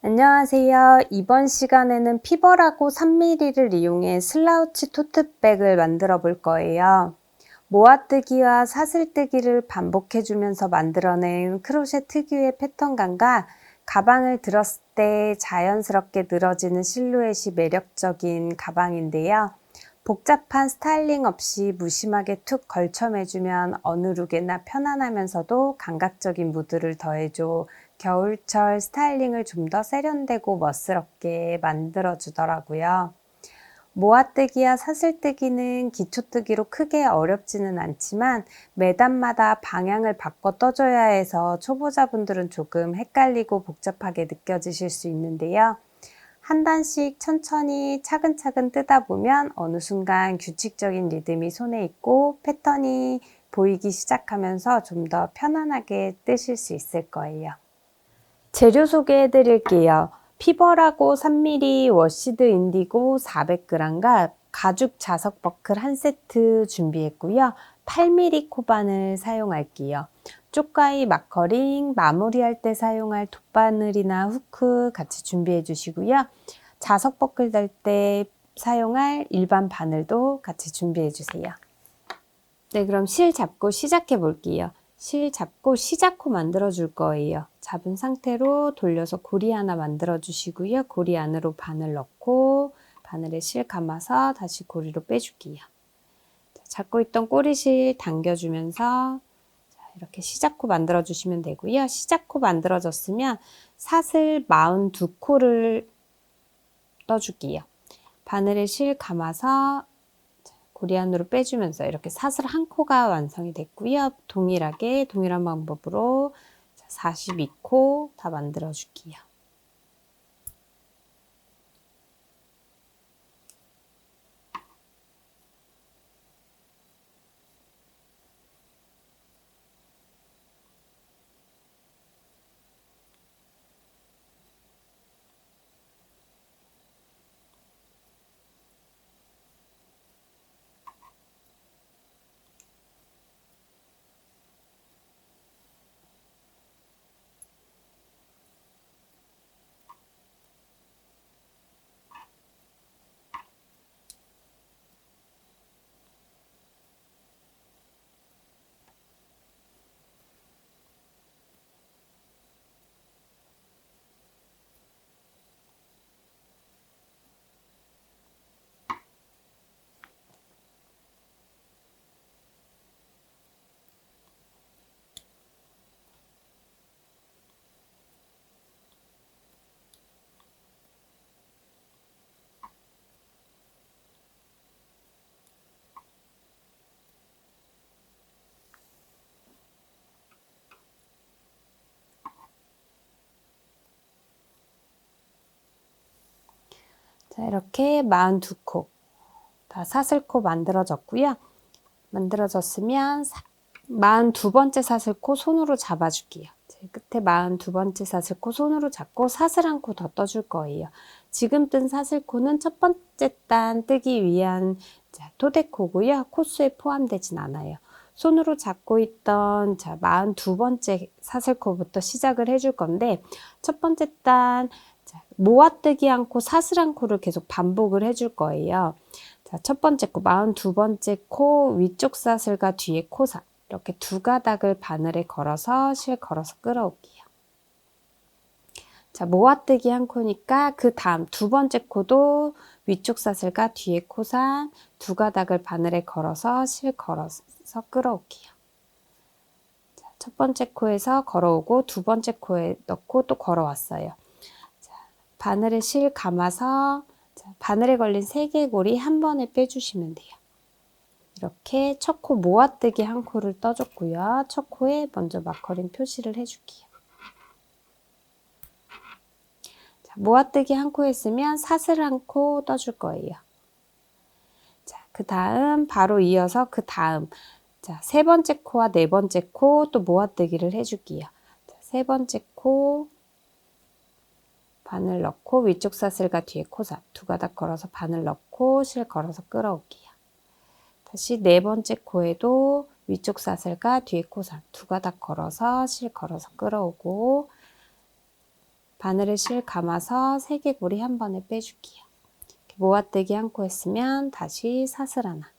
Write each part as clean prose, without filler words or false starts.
안녕하세요. 이번 시간에는 피벌하고 3mm를 이용해 슬라우치 토트백을 만들어 볼 거예요. 모아뜨기와 사슬뜨기를 반복해주면서 만들어낸 크로셰 특유의 패턴감과 가방을 들었을 때 자연스럽게 늘어지는 실루엣이 매력적인 가방인데요. 복잡한 스타일링 없이 무심하게 툭 걸쳐매주면 어느 룩에나 편안하면서도 감각적인 무드를 더해줘 겨울철 스타일링을 좀 더 세련되고 멋스럽게 만들어주더라고요. 모아뜨기와 사슬뜨기는 기초뜨기로 크게 어렵지는 않지만 매단마다 방향을 바꿔 떠줘야 해서 초보자분들은 조금 헷갈리고 복잡하게 느껴지실 수 있는데요. 한 단씩 천천히 차근차근 뜨다 보면 어느 순간 규칙적인 리듬이 손에 있고 패턴이 보이기 시작하면서 좀 더 편안하게 뜨실 수 있을 거예요. 재료 소개해 드릴게요. 피벌하고 3mm 워시드 인디고 400g과 가죽 자석 버클 한 세트 준비했고요. 8mm 코바늘 사용할게요. 쪽가위 마커링, 마무리할 때 사용할 돗바늘이나 후크 같이 준비해 주시고요. 자석 버클 달 때 사용할 일반 바늘도 같이 준비해 주세요. 네, 그럼 실 잡고 시작해 볼게요. 실 잡고 시작코 만들어 줄 거예요. 잡은 상태로 돌려서 고리 하나 만들어 주시고요. 고리 안으로 바늘 넣고 바늘에 실 감아서 다시 고리로 빼줄게요. 잡고 있던 꼬리실 당겨주면서 이렇게 시작코 만들어 주시면 되고요. 시작코 만들어졌으면 사슬 42코를 떠줄게요. 바늘에 실 감아서 고리 안으로 빼주면서 이렇게 사슬 한 코가 완성이 됐고요. 동일한 방법으로 42코 다 만들어 줄게요. 자, 이렇게 42코 다 사슬코 만들어졌고요. 만들어졌으면 42번째 사슬코 손으로 잡아줄게요. 끝에 42번째 사슬코 손으로 잡고 사슬 한 코 더 떠줄 거예요. 지금 뜬 사슬코는 첫 번째 단 뜨기 위한 토대코고요. 코수에 포함되진 않아요. 손으로 잡고 있던 42번째 사슬코부터 시작을 해줄 건데 첫 번째 단 모아뜨기 한 코, 사슬 한 코를 계속 반복을 해줄 거예요. 자, 첫 번째 코, 42번째 코 위쪽 사슬과 뒤에 코사 이렇게 두 가닥을 바늘에 걸어서 실 걸어서 끌어올게요. 자, 모아뜨기 한 코니까 그 다음 두 번째 코도 위쪽 사슬과 뒤에 코사 두 가닥을 바늘에 걸어서 실 걸어서 끌어올게요. 자, 첫 번째 코에서 걸어오고 두 번째 코에 넣고 또 걸어왔어요. 자, 바늘에 실 감아서 바늘에 걸린 3개의 고리 한 번에 빼주시면 돼요. 이렇게 첫 코 모아뜨기 한 코를 떠줬고요. 첫 코에 먼저 마커링 표시를 해줄게요. 자, 모아뜨기 한 코 했으면 사슬 한 코 떠줄 거예요. 자, 그 다음 바로 이어서 그 다음 세 번째 코와 네 번째 코 또 모아뜨기를 해줄게요. 자, 세 번째 코 바늘 넣고 위쪽 사슬과 뒤에 코사 두 가닥 걸어서 바늘 넣고 실 걸어서 끌어올게요. 다시 네 번째 코에도 위쪽 사슬과 뒤에 코사 두 가닥 걸어서 실 걸어서 끌어오고 바늘에 실 감아서 세개골이 한 번에 빼줄게요. 모아뜨기 한 코 했으면 다시 사슬 하나.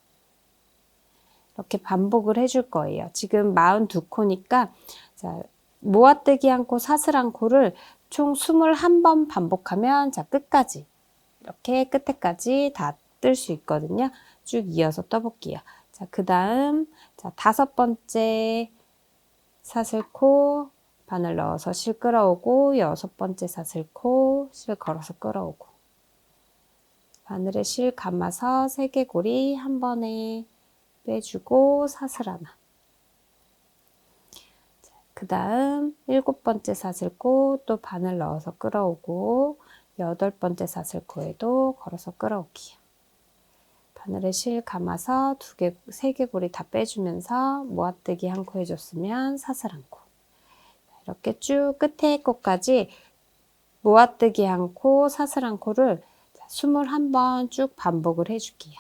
이렇게 반복을 해줄 거예요. 지금 42코니까 자, 모아뜨기 한 코, 사슬 한 코를 총 21번 반복하면 자, 끝까지 이렇게 끝에까지 다 뜰 수 있거든요. 쭉 이어서 떠볼게요. 자, 그 다음 자, 5번째 사슬코 바늘 넣어서 실 끌어오고 6번째 사슬코 실 걸어서 끌어오고 바늘에 실 감아서 세개골이 한 번에 빼주고 사슬 하나. 그 다음 7번째 사슬코 또 바늘 넣어서 끌어오고 8번째 사슬코에도 걸어서 끌어올게요. 바늘에 실 감아서 3개골이 다 빼주면서 모아뜨기 한 코 해줬으면 사슬 한 코. 이렇게 쭉 끝에 코까지 모아뜨기 한 코, 사슬 한 코를 21번 쭉 반복을 해줄게요.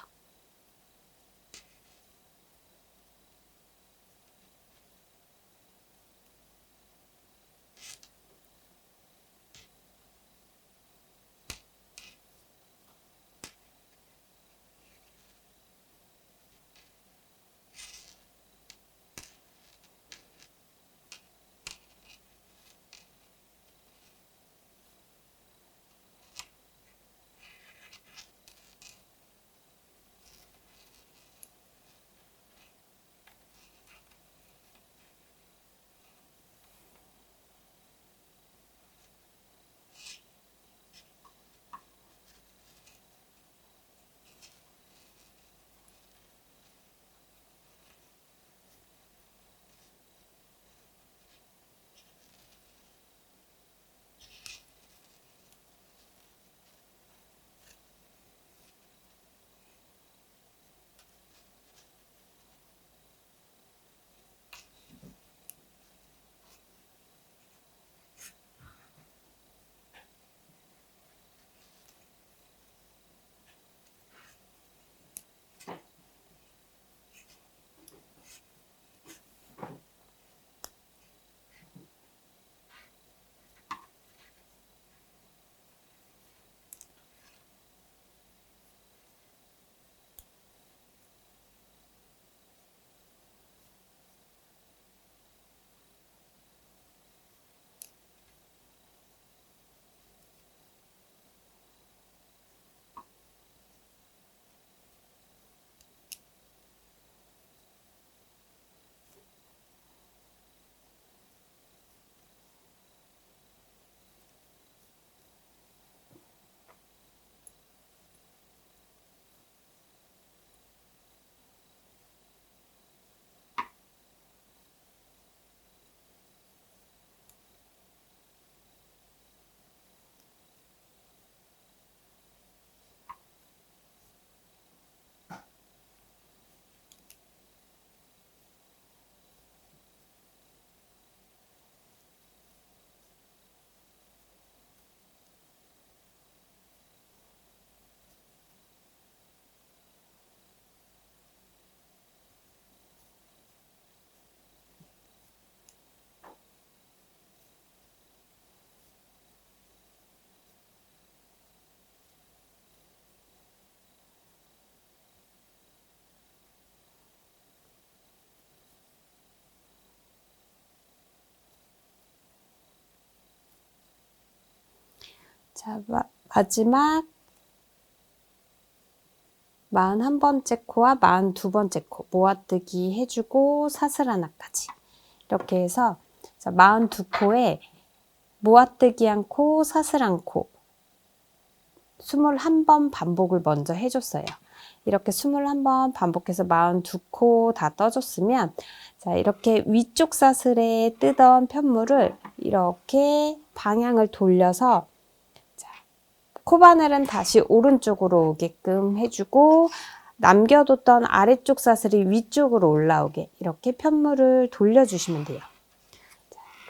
자, 마지막 41번째 코와 42번째 코 모아뜨기 해주고 사슬 하나까지 이렇게 해서 자, 42코에 모아뜨기 한 코, 사슬 한 코 21번 반복을 먼저 해줬어요. 이렇게 21번 반복해서 42코 다 떠줬으면 자, 이렇게 위쪽 사슬에 뜨던 편물을 이렇게 방향을 돌려서 코바늘은 다시 오른쪽으로 오게끔 해주고 남겨뒀던 아래쪽 사슬이 위쪽으로 올라오게 이렇게 편물을 돌려주시면 돼요.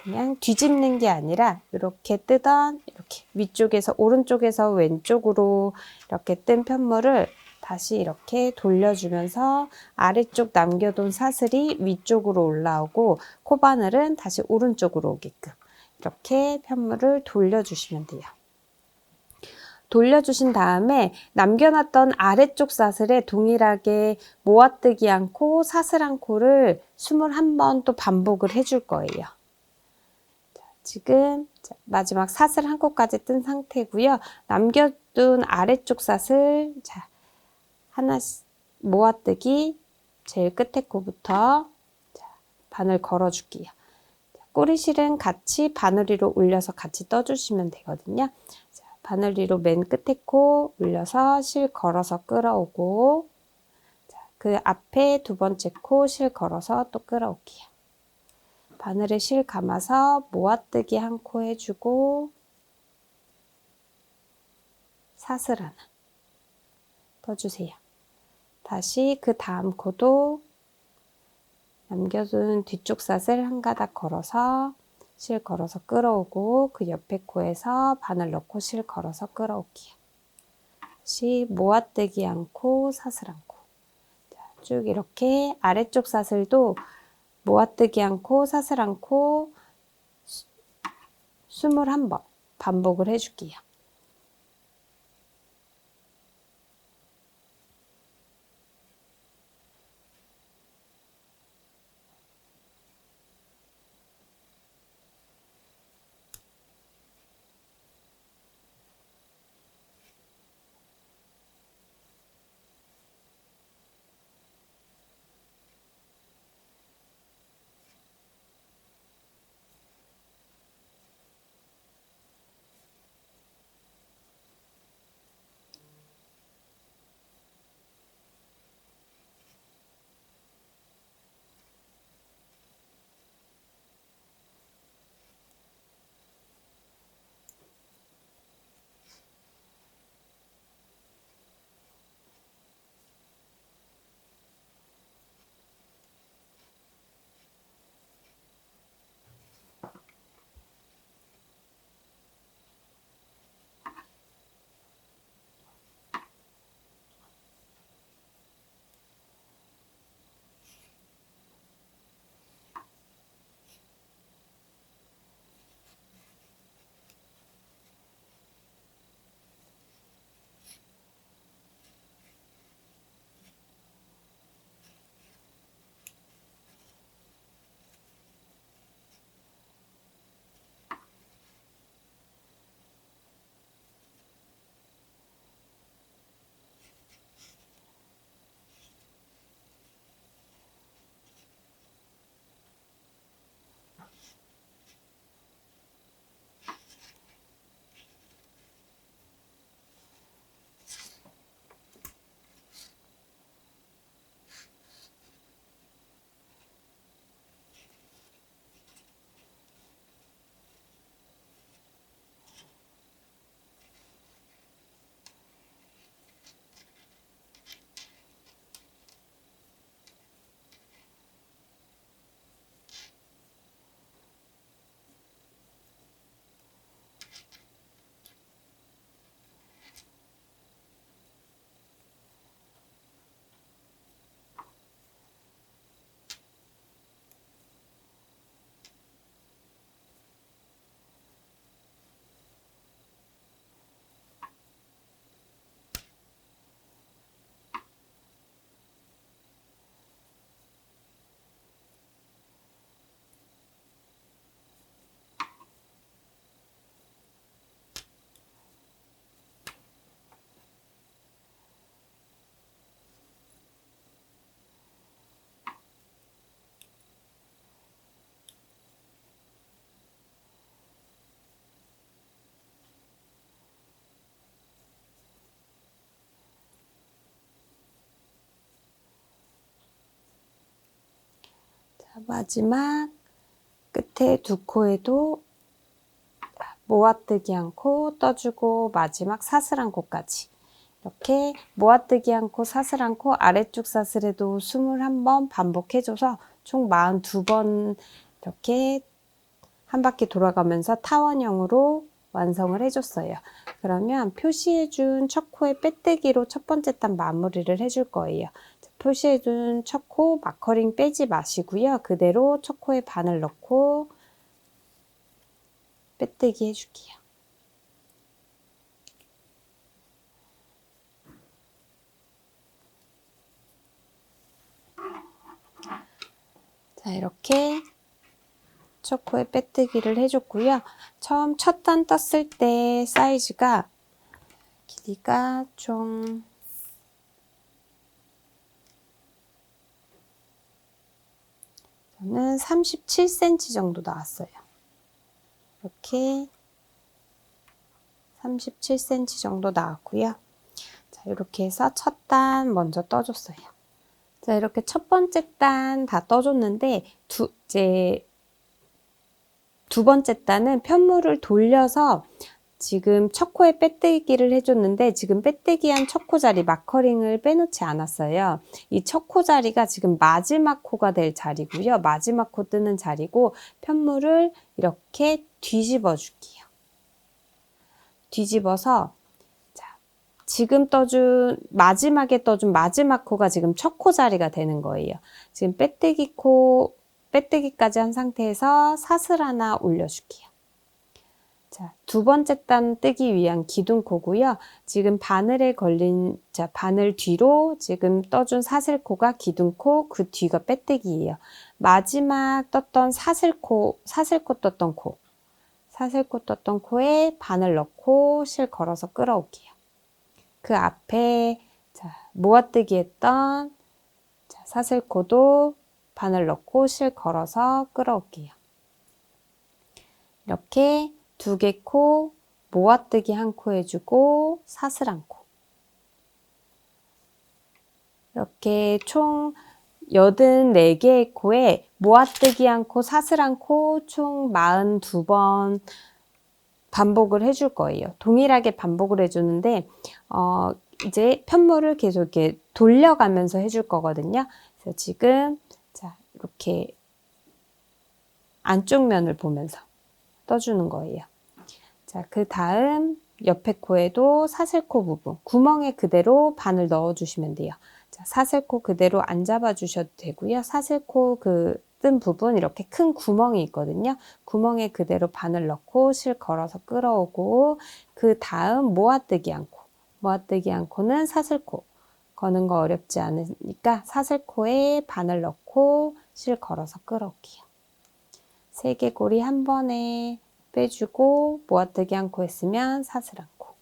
그냥 뒤집는 게 아니라 이렇게 뜨던 이렇게 위쪽에서 오른쪽에서 왼쪽으로 이렇게 뜬 편물을 다시 이렇게 돌려주면서 아래쪽 남겨둔 사슬이 위쪽으로 올라오고 코바늘은 다시 오른쪽으로 오게끔 이렇게 편물을 돌려주시면 돼요. 돌려주신 다음에 남겨놨던 아래쪽 사슬에 동일하게 모아뜨기 한 코, 사슬 한 코를 21번 또 반복을 해줄 거예요. 자, 지금 마지막 사슬 한 코까지 뜬 상태고요. 남겨둔 아래쪽 사슬 자, 하나씩 모아뜨기 제일 끝에 코부터 자, 바늘 걸어줄게요. 꼬리실은 같이 바늘 위로 올려서 같이 떠주시면 되거든요. 자, 바늘 위로 맨 끝에 코 올려서 실 걸어서 끌어오고 자, 그 앞에 두 번째 코 실 걸어서 또 끌어올게요. 바늘에 실 감아서 모아뜨기 한 코 해주고 사슬 하나 떠주세요. 다시 그 다음 코도 남겨둔 뒤쪽 사슬 한 가닥 걸어서 실 걸어서 끌어오고 그 옆에 코에서 바늘 넣고 실 걸어서 끌어올게요. 다시 모아뜨기 한 코, 사슬 한 코. 쭉 이렇게 아래쪽 사슬도 모아뜨기 한 코, 사슬 한 코 21번 반복을 해줄게요. 마지막 끝에 두 코에도 모아뜨기 한 코 떠주고 마지막 사슬 한 코까지 이렇게 모아뜨기 한 코, 사슬 한 코 아래쪽 사슬에도 21번 반복해줘서 총 42번 이렇게 한 바퀴 돌아가면서 타원형으로 완성을 해줬어요. 그러면 표시해준 첫 코의 빼뜨기로 첫 번째 단 마무리를 해줄 거예요. 표시해준 첫 코 마커링 빼지 마시고요. 그대로 첫 코에 바늘 넣고 빼뜨기 해줄게요. 자, 이렇게 초코에 빼뜨기를 해줬고요. 처음 첫 단 떴을 때 사이즈가 길이가 총 저는 37cm 정도 나왔어요. 이렇게 37cm 정도 나왔고요. 자, 이렇게 해서 첫 단 먼저 떠줬어요. 자, 이렇게 첫 번째 단 다 떠줬는데 이제 두 번째 단은 편물을 돌려서 지금 첫 코에 빼뜨기를 해줬는데 지금 빼뜨기한 첫 코 자리 마커링을 빼놓지 않았어요. 이 첫 코 자리가 지금 마지막 코가 될 자리고요. 마지막 코 뜨는 자리고 편물을 이렇게 뒤집어 줄게요. 뒤집어서 자, 지금 떠준 마지막에 떠준 마지막 코가 지금 첫 코 자리가 되는 거예요. 지금 빼뜨기까지 한 상태에서 사슬 하나 올려줄게요. 자, 두 번째 단 뜨기 위한 기둥코고요. 지금 바늘에 걸린, 자, 바늘 뒤로 지금 떠준 사슬코가 기둥코, 그 뒤가 빼뜨기예요. 마지막 떴던 사슬코 떴던 코. 사슬코 떴던 코에 바늘 넣고 실 걸어서 끌어올게요. 그 앞에, 자, 모아뜨기 했던, 자, 사슬코도 바늘 넣고 실 걸어서 끌어올게요. 이렇게 두 개 코, 모아뜨기 한 코 해주고 사슬 한 코. 이렇게 총 84개의 코에 모아뜨기 한 코, 사슬 한 코, 총 42번 반복을 해줄 거예요. 동일하게 반복을 해주는데 이제 편물을 계속 이렇게 돌려가면서 해줄 거거든요. 그래서 지금 자, 이렇게 안쪽 면을 보면서 떠주는 거예요. 자, 그 다음 옆에 코에도 사슬코 부분, 구멍에 그대로 바늘 넣어주시면 돼요. 자, 사슬코 그대로 안 잡아주셔도 되고요. 사슬코 그 뜬 부분 이렇게 큰 구멍이 있거든요. 구멍에 그대로 바늘 넣고 실 걸어서 끌어오고 그 다음 모아뜨기 한 코. 모아뜨기 한 코는 사슬코. 거는 거 어렵지 않으니까 사슬코에 바늘 넣고 실 걸어서 끌어올게요. 3개 고리 한 번에 빼주고 모아뜨기 한 코 했으면 사슬 한 코.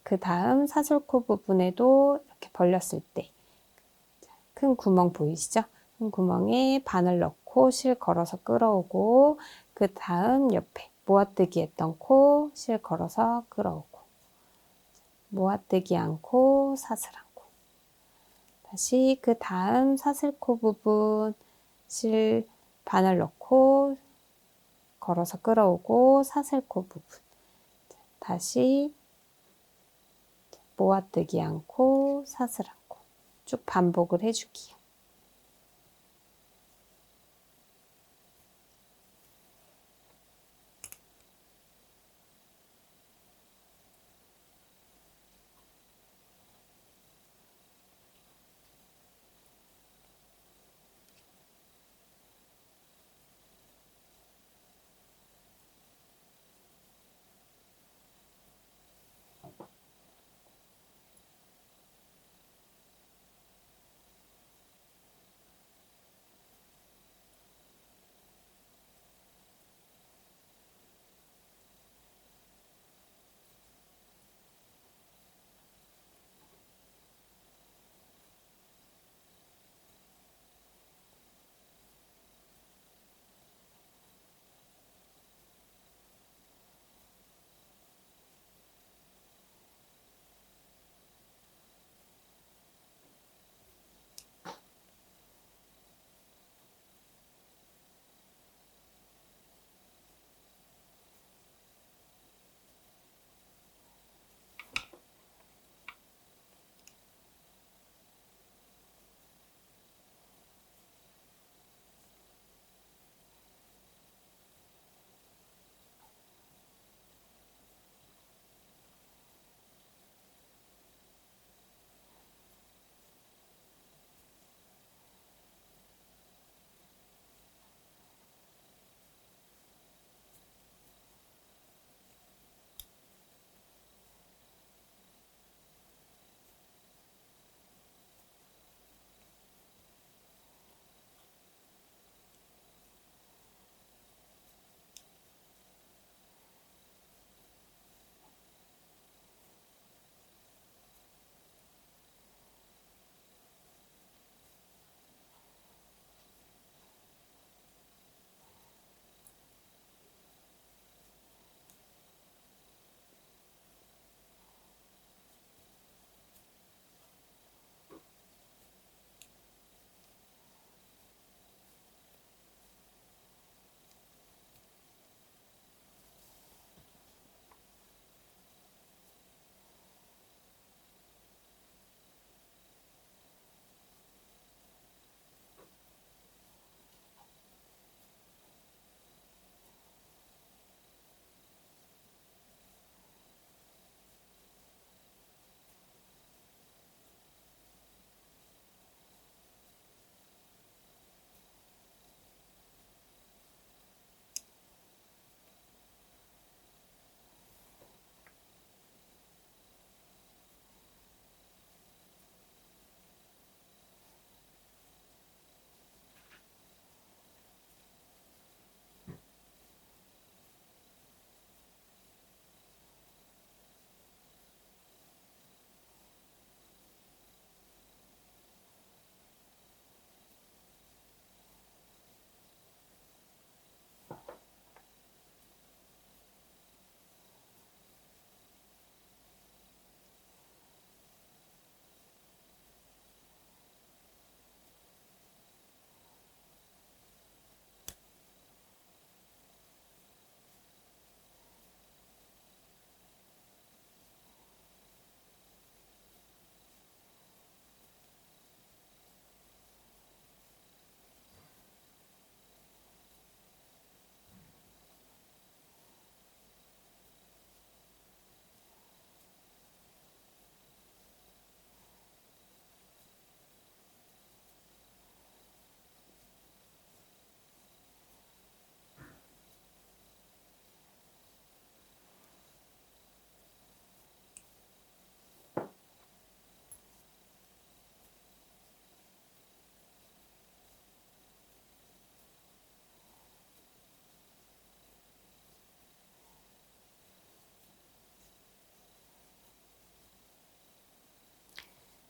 그 다음 사슬코 부분에도 이렇게 벌렸을 때 큰 구멍 보이시죠? 큰 구멍에 바늘 넣고 실 걸어서 끌어오고 그 다음 옆에 모아뜨기 했던 코 실 걸어서 끌어오고 모아뜨기 한 코, 사슬 한 코. 다시 그 다음 사슬코 부분 실 바늘 넣고 걸어서 끌어오고 사슬코 부분. 다시 모아뜨기 한 코, 사슬 한 코. 쭉 반복을 해줄게요.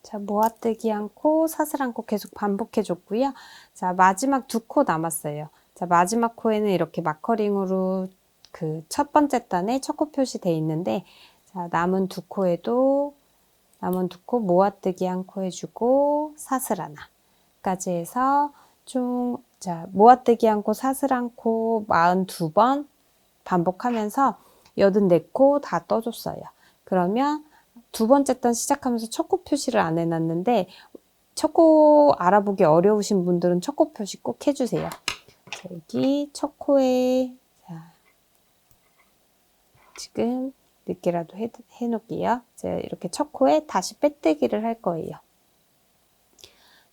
자, 모아뜨기 않고 사슬 않고 계속 반복해 줬고요. 자, 마지막 두 코 남았어요. 자, 마지막 코에는 이렇게 마커링으로 그 첫 번째 단에 첫 코 표시되어 있는데, 자, 남은 두 코에도 남은 두 코 모아뜨기 한 코 해주고 사슬 하나까지 해서 총, 자, 모아뜨기 한 코, 사슬 한 코 42번 반복하면서 84코 다 떠줬어요. 그러면 두 번째 단 시작하면서 첫 코 표시를 안 해놨는데, 첫 코 알아보기 어려우신 분들은 첫 코 표시 꼭 해주세요. 자, 여기 첫 코에, 자, 지금 늦게라도 해놓을게요. 자, 이렇게 첫 코에 다시 빼뜨기를 할 거예요.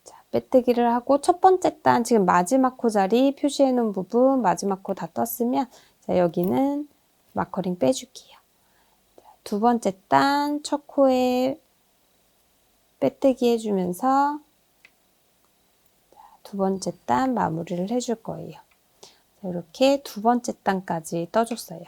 자, 빼뜨기를 하고 첫 번째 단 지금 마지막 코 자리 표시해 놓은 부분 마지막 코 다 떴으면, 자, 여기는 마커링 빼줄게요. 자, 두 번째 단 첫 코에 빼뜨기 해주면서 두 번째 단 마무리를 해줄 거예요. 자, 이렇게 두 번째 단까지 떠줬어요.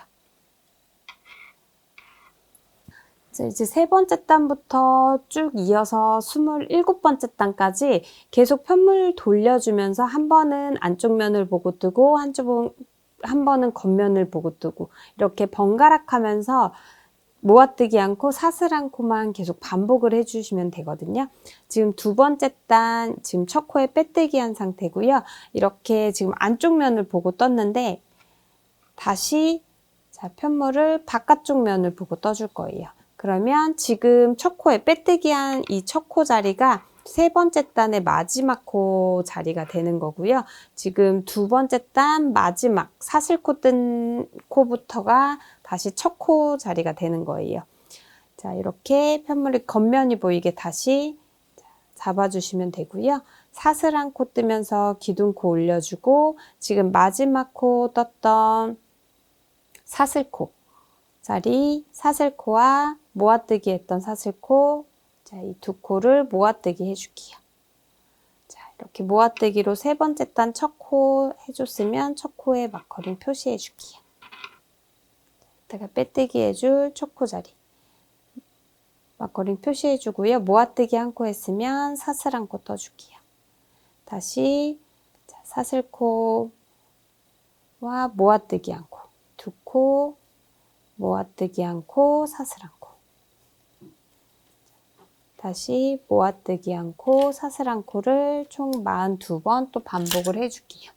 자, 이제 세 번째 단부터 쭉 이어서 27번째 단까지 계속 편물 돌려주면서 한 번은 안쪽 면을 보고 뜨고 한 번은 겉면을 보고 뜨고 이렇게 번갈아가면서 모아뜨기 않고 사슬 않고만 계속 반복을 해주시면 되거든요. 지금 두 번째 단 지금 첫 코에 빼뜨기 한 상태고요. 이렇게 지금 안쪽 면을 보고 떴는데 다시 자, 편물을 바깥쪽 면을 보고 떠줄 거예요. 그러면 지금 첫 코에 빼뜨기 한 이 첫 코 자리가 세 번째 단의 마지막 코 자리가 되는 거고요. 지금 두 번째 단 마지막 사슬코 뜬 코부터가 다시 첫 코 자리가 되는 거예요. 자, 이렇게 편물이 겉면이 보이게 다시 잡아주시면 되고요. 사슬 한 코 뜨면서 기둥코 올려주고 지금 마지막 코 떴던 사슬코 자리, 사슬코와 모아뜨기 했던 사슬코, 자, 이 두 코를 모아뜨기 해줄게요. 자, 이렇게 모아뜨기로 세 번째 단 첫 코 해줬으면 첫 코에 마커링 표시해줄게요. 이따가 빼뜨기 해줄 첫 코 자리. 마커링 표시해주고요. 모아뜨기 한 코 했으면 사슬 한 코 떠줄게요. 다시 자, 사슬코와 모아뜨기 한 코, 두 코, 모아뜨기 한 코, 사슬 한 코. 다시 모아뜨기 한 코, 사슬 한 코를 총 42번 또 반복을 해줄게요.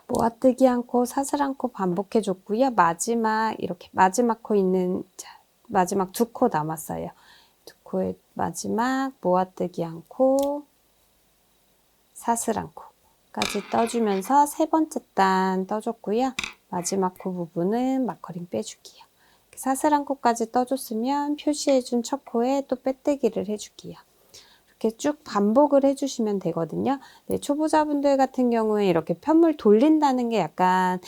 모아뜨기 않고 사슬 않고 반복해 줬고요. 마지막 이렇게 마지막 코 있는 마지막 두 코 남았어요. 두 코의 마지막 모아뜨기 않고 사슬 않고까지 떠주면서 세 번째 단 떠줬고요. 마지막 코 부분은 마커링 빼줄게요. 사슬 않고까지 떠줬으면 표시해준 첫 코에 또 빼뜨기를 해줄게요. 이렇게 쭉 반복을 해주시면 되거든요. 네, 초보자분들 같은 경우에 이렇게 편물 돌린다는 게 약간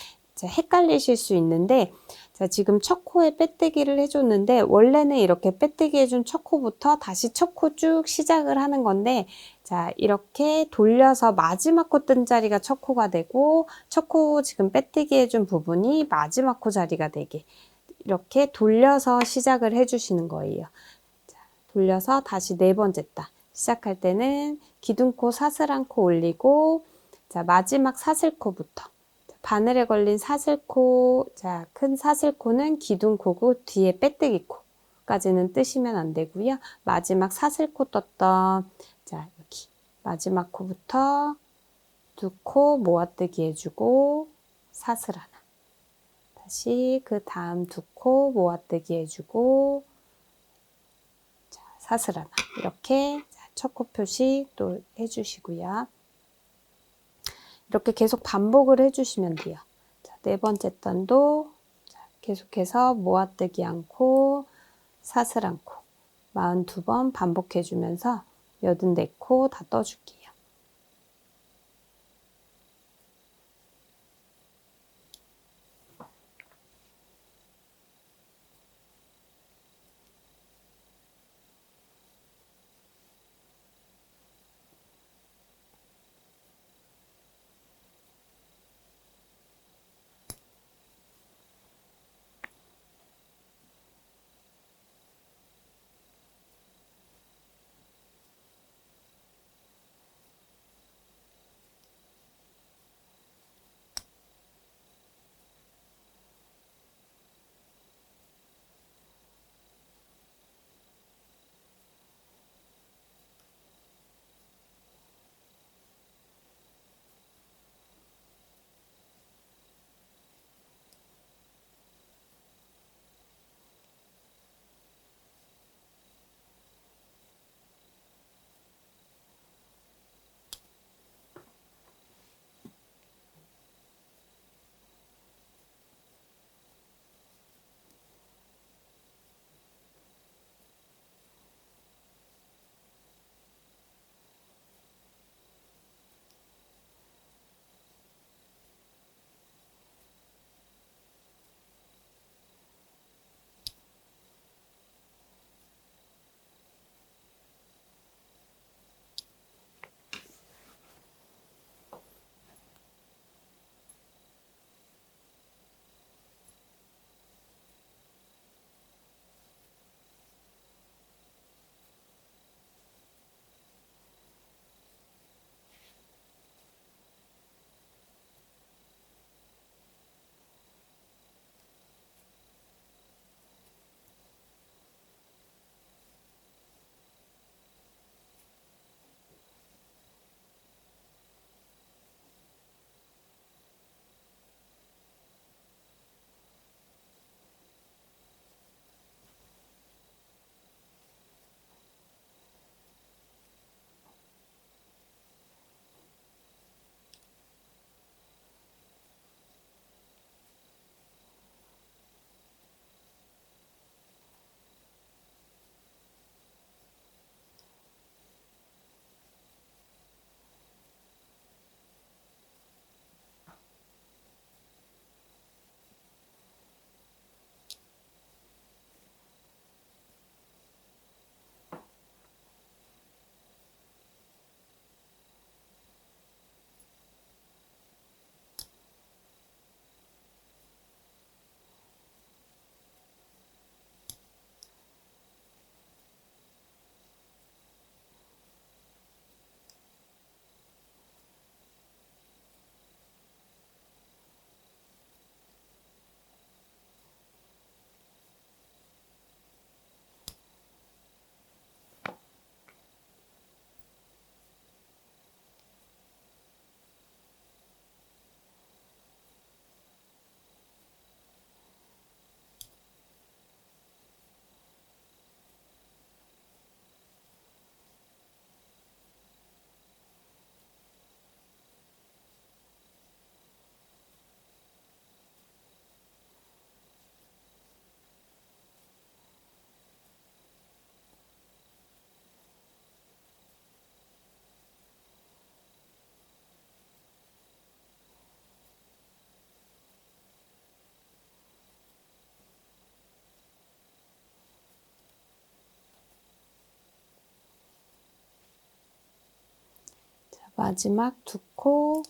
헷갈리실 수 있는데, 자, 지금 첫 코에 빼뜨기를 해줬는데, 원래는 이렇게 빼뜨기 해준 첫 코부터 다시 첫 코 쭉 시작을 하는 건데, 자, 이렇게 돌려서 마지막 코 뜬 자리가 첫 코가 되고, 첫 코 지금 빼뜨기 해준 부분이 마지막 코 자리가 되게, 이렇게 돌려서 시작을 해주시는 거예요. 자, 돌려서 다시 네 번째 단. 시작할 때는 기둥코 사슬 한 코 올리고, 자, 마지막 사슬코부터. 바늘에 걸린 사슬코, 자, 큰 사슬코는 기둥코고 뒤에 빼뜨기코까지는 뜨시면 안 되고요. 마지막 사슬코 떴던, 자, 여기. 마지막 코부터 두 코 모아뜨기 해주고, 사슬 하나. 다시 그 다음 두 코 모아뜨기 해주고, 자, 사슬 하나. 이렇게 첫 코 표시 또 해주시고요. 이렇게 계속 반복을 해주시면 돼요. 자, 네 번째 단도 계속해서 모아뜨기 않고 사슬 않고 42번 반복해주면서 84코 다 떠줄게요. 마지막 두 코,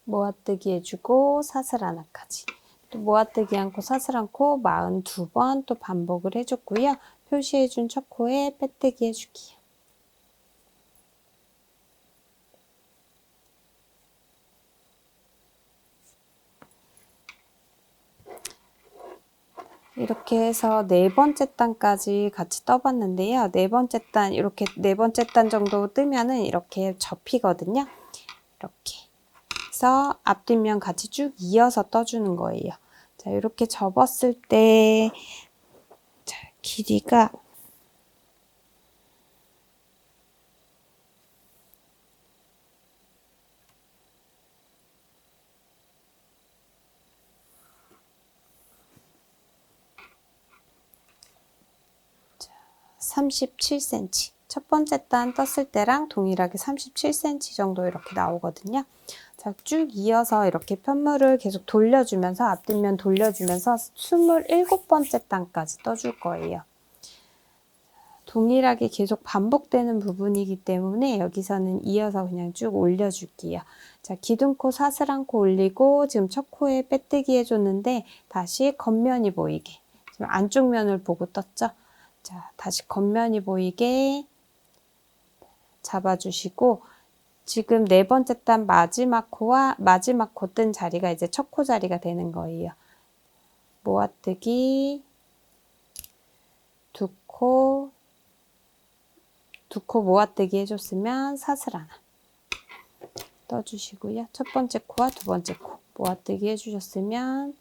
모아뜨기 해주고 사슬 하나까지. 또 모아뜨기 않고 사슬 않고 42번 또 반복을 해줬고요. 표시해준 첫 코에 빼뜨기 해줄게요. 이렇게 해서 네 번째 단까지 같이 떠봤는데요. 네 번째 단, 이렇게 네 번째 단 정도 뜨면은 이렇게 접히거든요. 이렇게 해서 앞뒷면 같이 쭉 이어서 떠주는 거예요. 자, 이렇게 접었을 때, 자, 길이가 자, 37cm. 첫 번째 단 떴을 때랑 동일하게 37cm 정도 이렇게 나오거든요. 자, 쭉 이어서 이렇게 편물을 계속 돌려주면서 앞뒷면 돌려주면서 27번째 단까지 떠줄 거예요. 동일하게 계속 반복되는 부분이기 때문에 여기서는 이어서 그냥 쭉 올려줄게요. 자, 기둥코 사슬 한코 올리고 지금 첫 코에 빼뜨기 해줬는데 다시 겉면이 보이게 지금 안쪽 면을 보고 떴죠? 자, 다시 겉면이 보이게 잡아주시고 지금 네 번째 단 마지막 코와 마지막 코 뜬 자리가 이제 첫 코 자리가 되는 거예요. 모아뜨기 두 코 모아뜨기 해줬으면 사슬 하나 떠주시고요. 첫 번째 코와 두 번째 코 모아뜨기 해주셨으면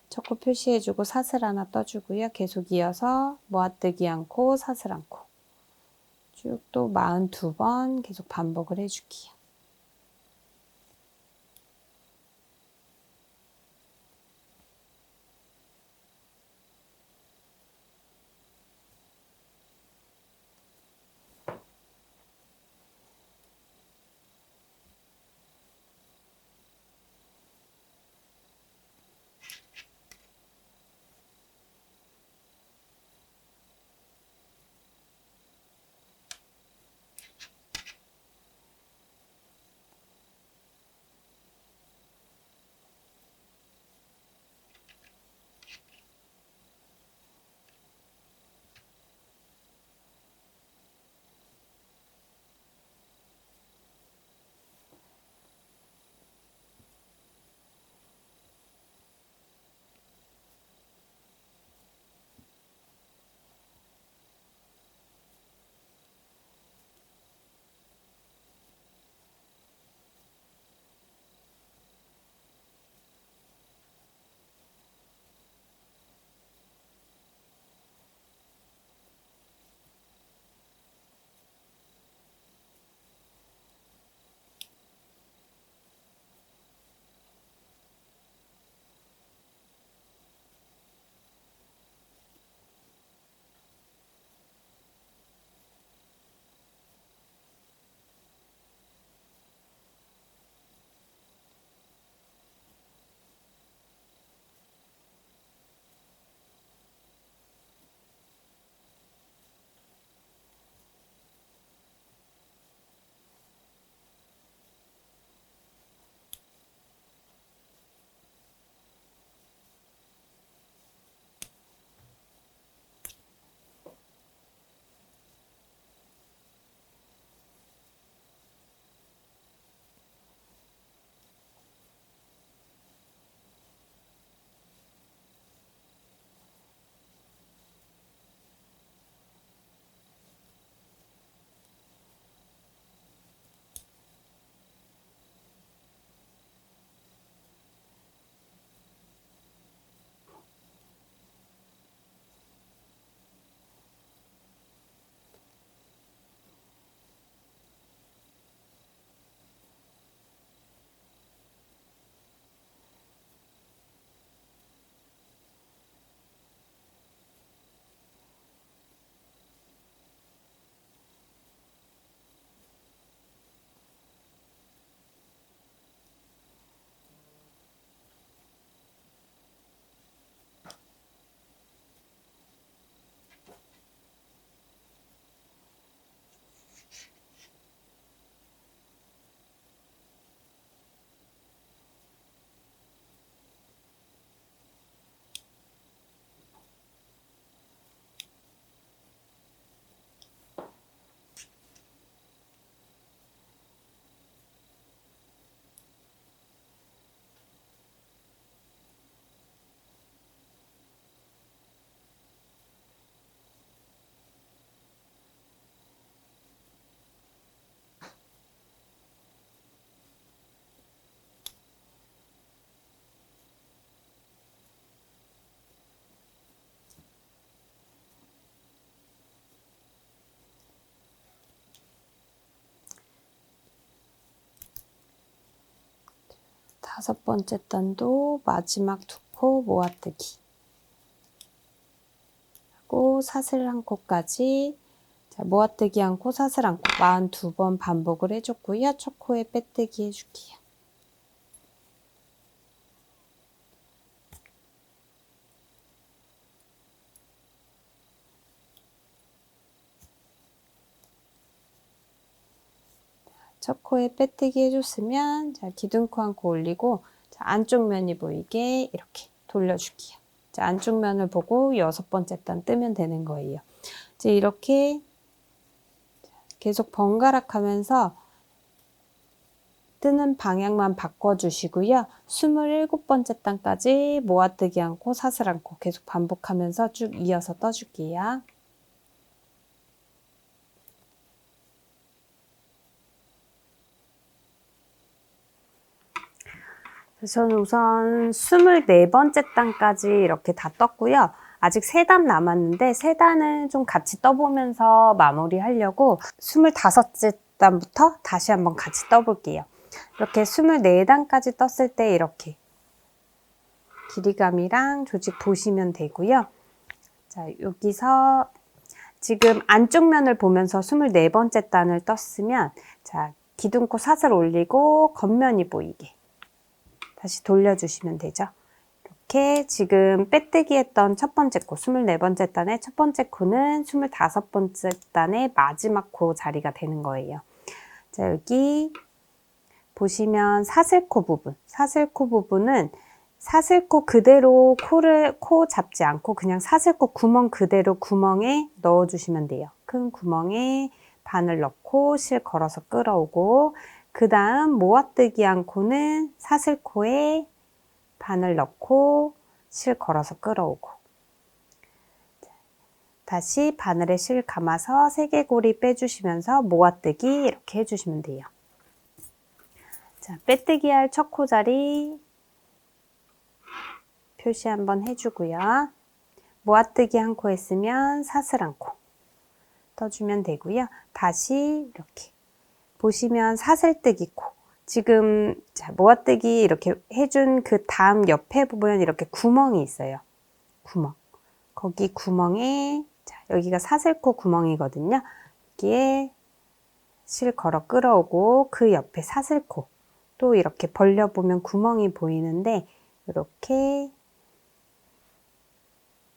첫 코 표시해주고 사슬 하나 떠주고요. 계속 이어서 모아뜨기 않고 사슬 않고 쭉 또 42번 계속 반복을 해줄게요. 5번째 단도 마지막 2코 모아뜨기 하고 사슬 1코까지 모아뜨기 1코, 사슬 1코 42번 반복을 해줬고요. 첫 코에 빼뜨기 해줄게요. 첫 코에 빼뜨기 해줬으면 기둥코 1코 올리고 안쪽 면이 보이게 이렇게 돌려줄게요. 안쪽 면을 보고 6번째 단 뜨면 되는 거예요. 이제 이렇게 계속 번갈아 가면서 뜨는 방향만 바꿔주시고요. 27번째 단까지 모아뜨기 1코, 사슬 1코 계속 반복하면서 쭉 이어서 떠줄게요. 저는 우선 24번째 단까지 이렇게 다 떴고요. 아직 3단 남았는데 3단은 좀 같이 떠보면서 마무리 하려고 25째 단부터 다시 한번 같이 떠볼게요. 이렇게 24단까지 떴을 때 이렇게 길이감이랑 조직 보시면 되고요. 자, 여기서 지금 안쪽 면을 보면서 24번째 단을 떴으면 자, 기둥코 사슬 올리고 겉면이 보이게 다시 돌려주시면 되죠. 이렇게 지금 빼뜨기 했던 첫 번째 코, 24번째 단의 첫 번째 코는 25번째 단의 마지막 코 자리가 되는 거예요. 자, 여기 보시면 사슬코 부분, 사슬코 부분은 사슬코 그대로 코 잡지 않고 그냥 사슬코 구멍 그대로 구멍에 넣어주시면 돼요. 큰 구멍에 바늘 넣고 실 걸어서 끌어오고 그 다음 모아뜨기 1코는 사슬코에 바늘 넣고 실 걸어서 끌어오고 다시 바늘에 실 감아서 세개고리 빼주시면서 모아뜨기 이렇게 해주시면 돼요. 자, 빼뜨기 할 첫 코 자리 표시 한번 해주고요. 모아뜨기 1코 했으면 사슬 1코 떠주면 되고요. 다시 이렇게 보시면 사슬뜨기 코 지금 모아뜨기 이렇게 해준 그 다음 옆에 부분은 이렇게 구멍이 있어요. 구멍 거기 구멍에 여기가 사슬코 구멍이거든요. 여기에 실 걸어 끌어오고 그 옆에 사슬코 또 이렇게 벌려보면 구멍이 보이는데 이렇게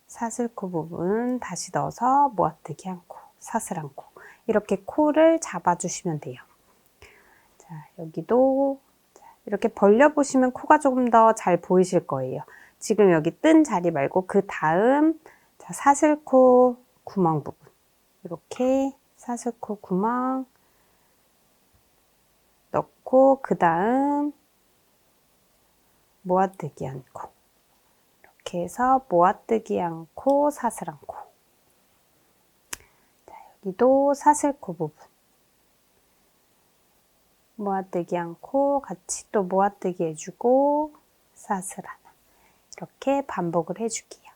사슬코 부분 다시 넣어서 모아뜨기 1코, 사슬 1코 이렇게 코를 잡아주시면 돼요. 자, 여기도 이렇게 벌려보시면 코가 조금 더 잘 보이실 거예요. 지금 여기 뜬 자리 말고 그 다음 사슬코 구멍 부분 이렇게 사슬코 구멍 넣고 그 다음 모아뜨기 1코 이렇게 해서 모아뜨기 1코, 사슬 1코 자, 여기도 사슬코 부분 모아뜨기 1코 같이 또 모아뜨기 해주고 사슬 하나 이렇게 반복을 해줄게요.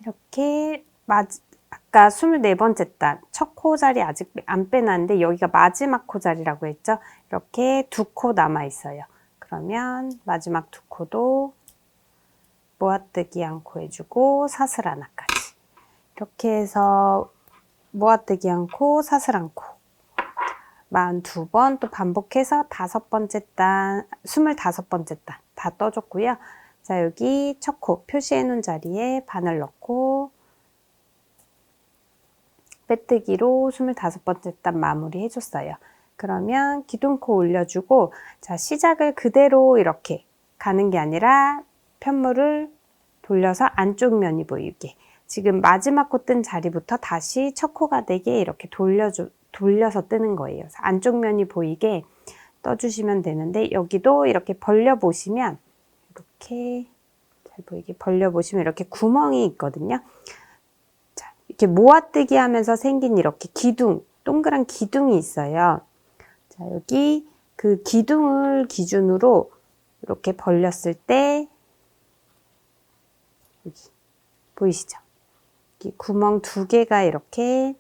이렇게 아까 24번째 단 첫 코 자리 아직 안 빼놨는데 여기가 마지막 코 자리라고 했죠. 이렇게 2코 남아 있어요. 그러면 마지막 2코도 모아뜨기 않고 해주고 사슬 하나까지 이렇게 해서 모아뜨기 않고 사슬 않고 42번 또 반복해서 5번째 단 25번째 단 다 떠줬고요. 자, 여기 첫 코 표시해 놓은 자리에 바늘 넣고 빼뜨기로 25번째 단 마무리 해줬어요. 그러면 기둥코 올려주고, 자, 시작을 그대로 이렇게 가는 게 아니라 편물을 돌려서 안쪽 면이 보이게. 지금 마지막 코 뜬 자리부터 다시 첫 코가 되게 이렇게 돌려서 뜨는 거예요. 그래서 안쪽 면이 보이게 떠주시면 되는데, 여기도 이렇게 벌려보시면, 이렇게 잘 보이게 벌려보시면 이렇게 구멍이 있거든요. 이렇게 모아뜨기 하면서 생긴 이렇게 기둥, 동그란 기둥이 있어요. 자, 여기 그 기둥을 기준으로 이렇게 벌렸을 때, 여기, 보이시죠? 여기 구멍 2개가 이렇게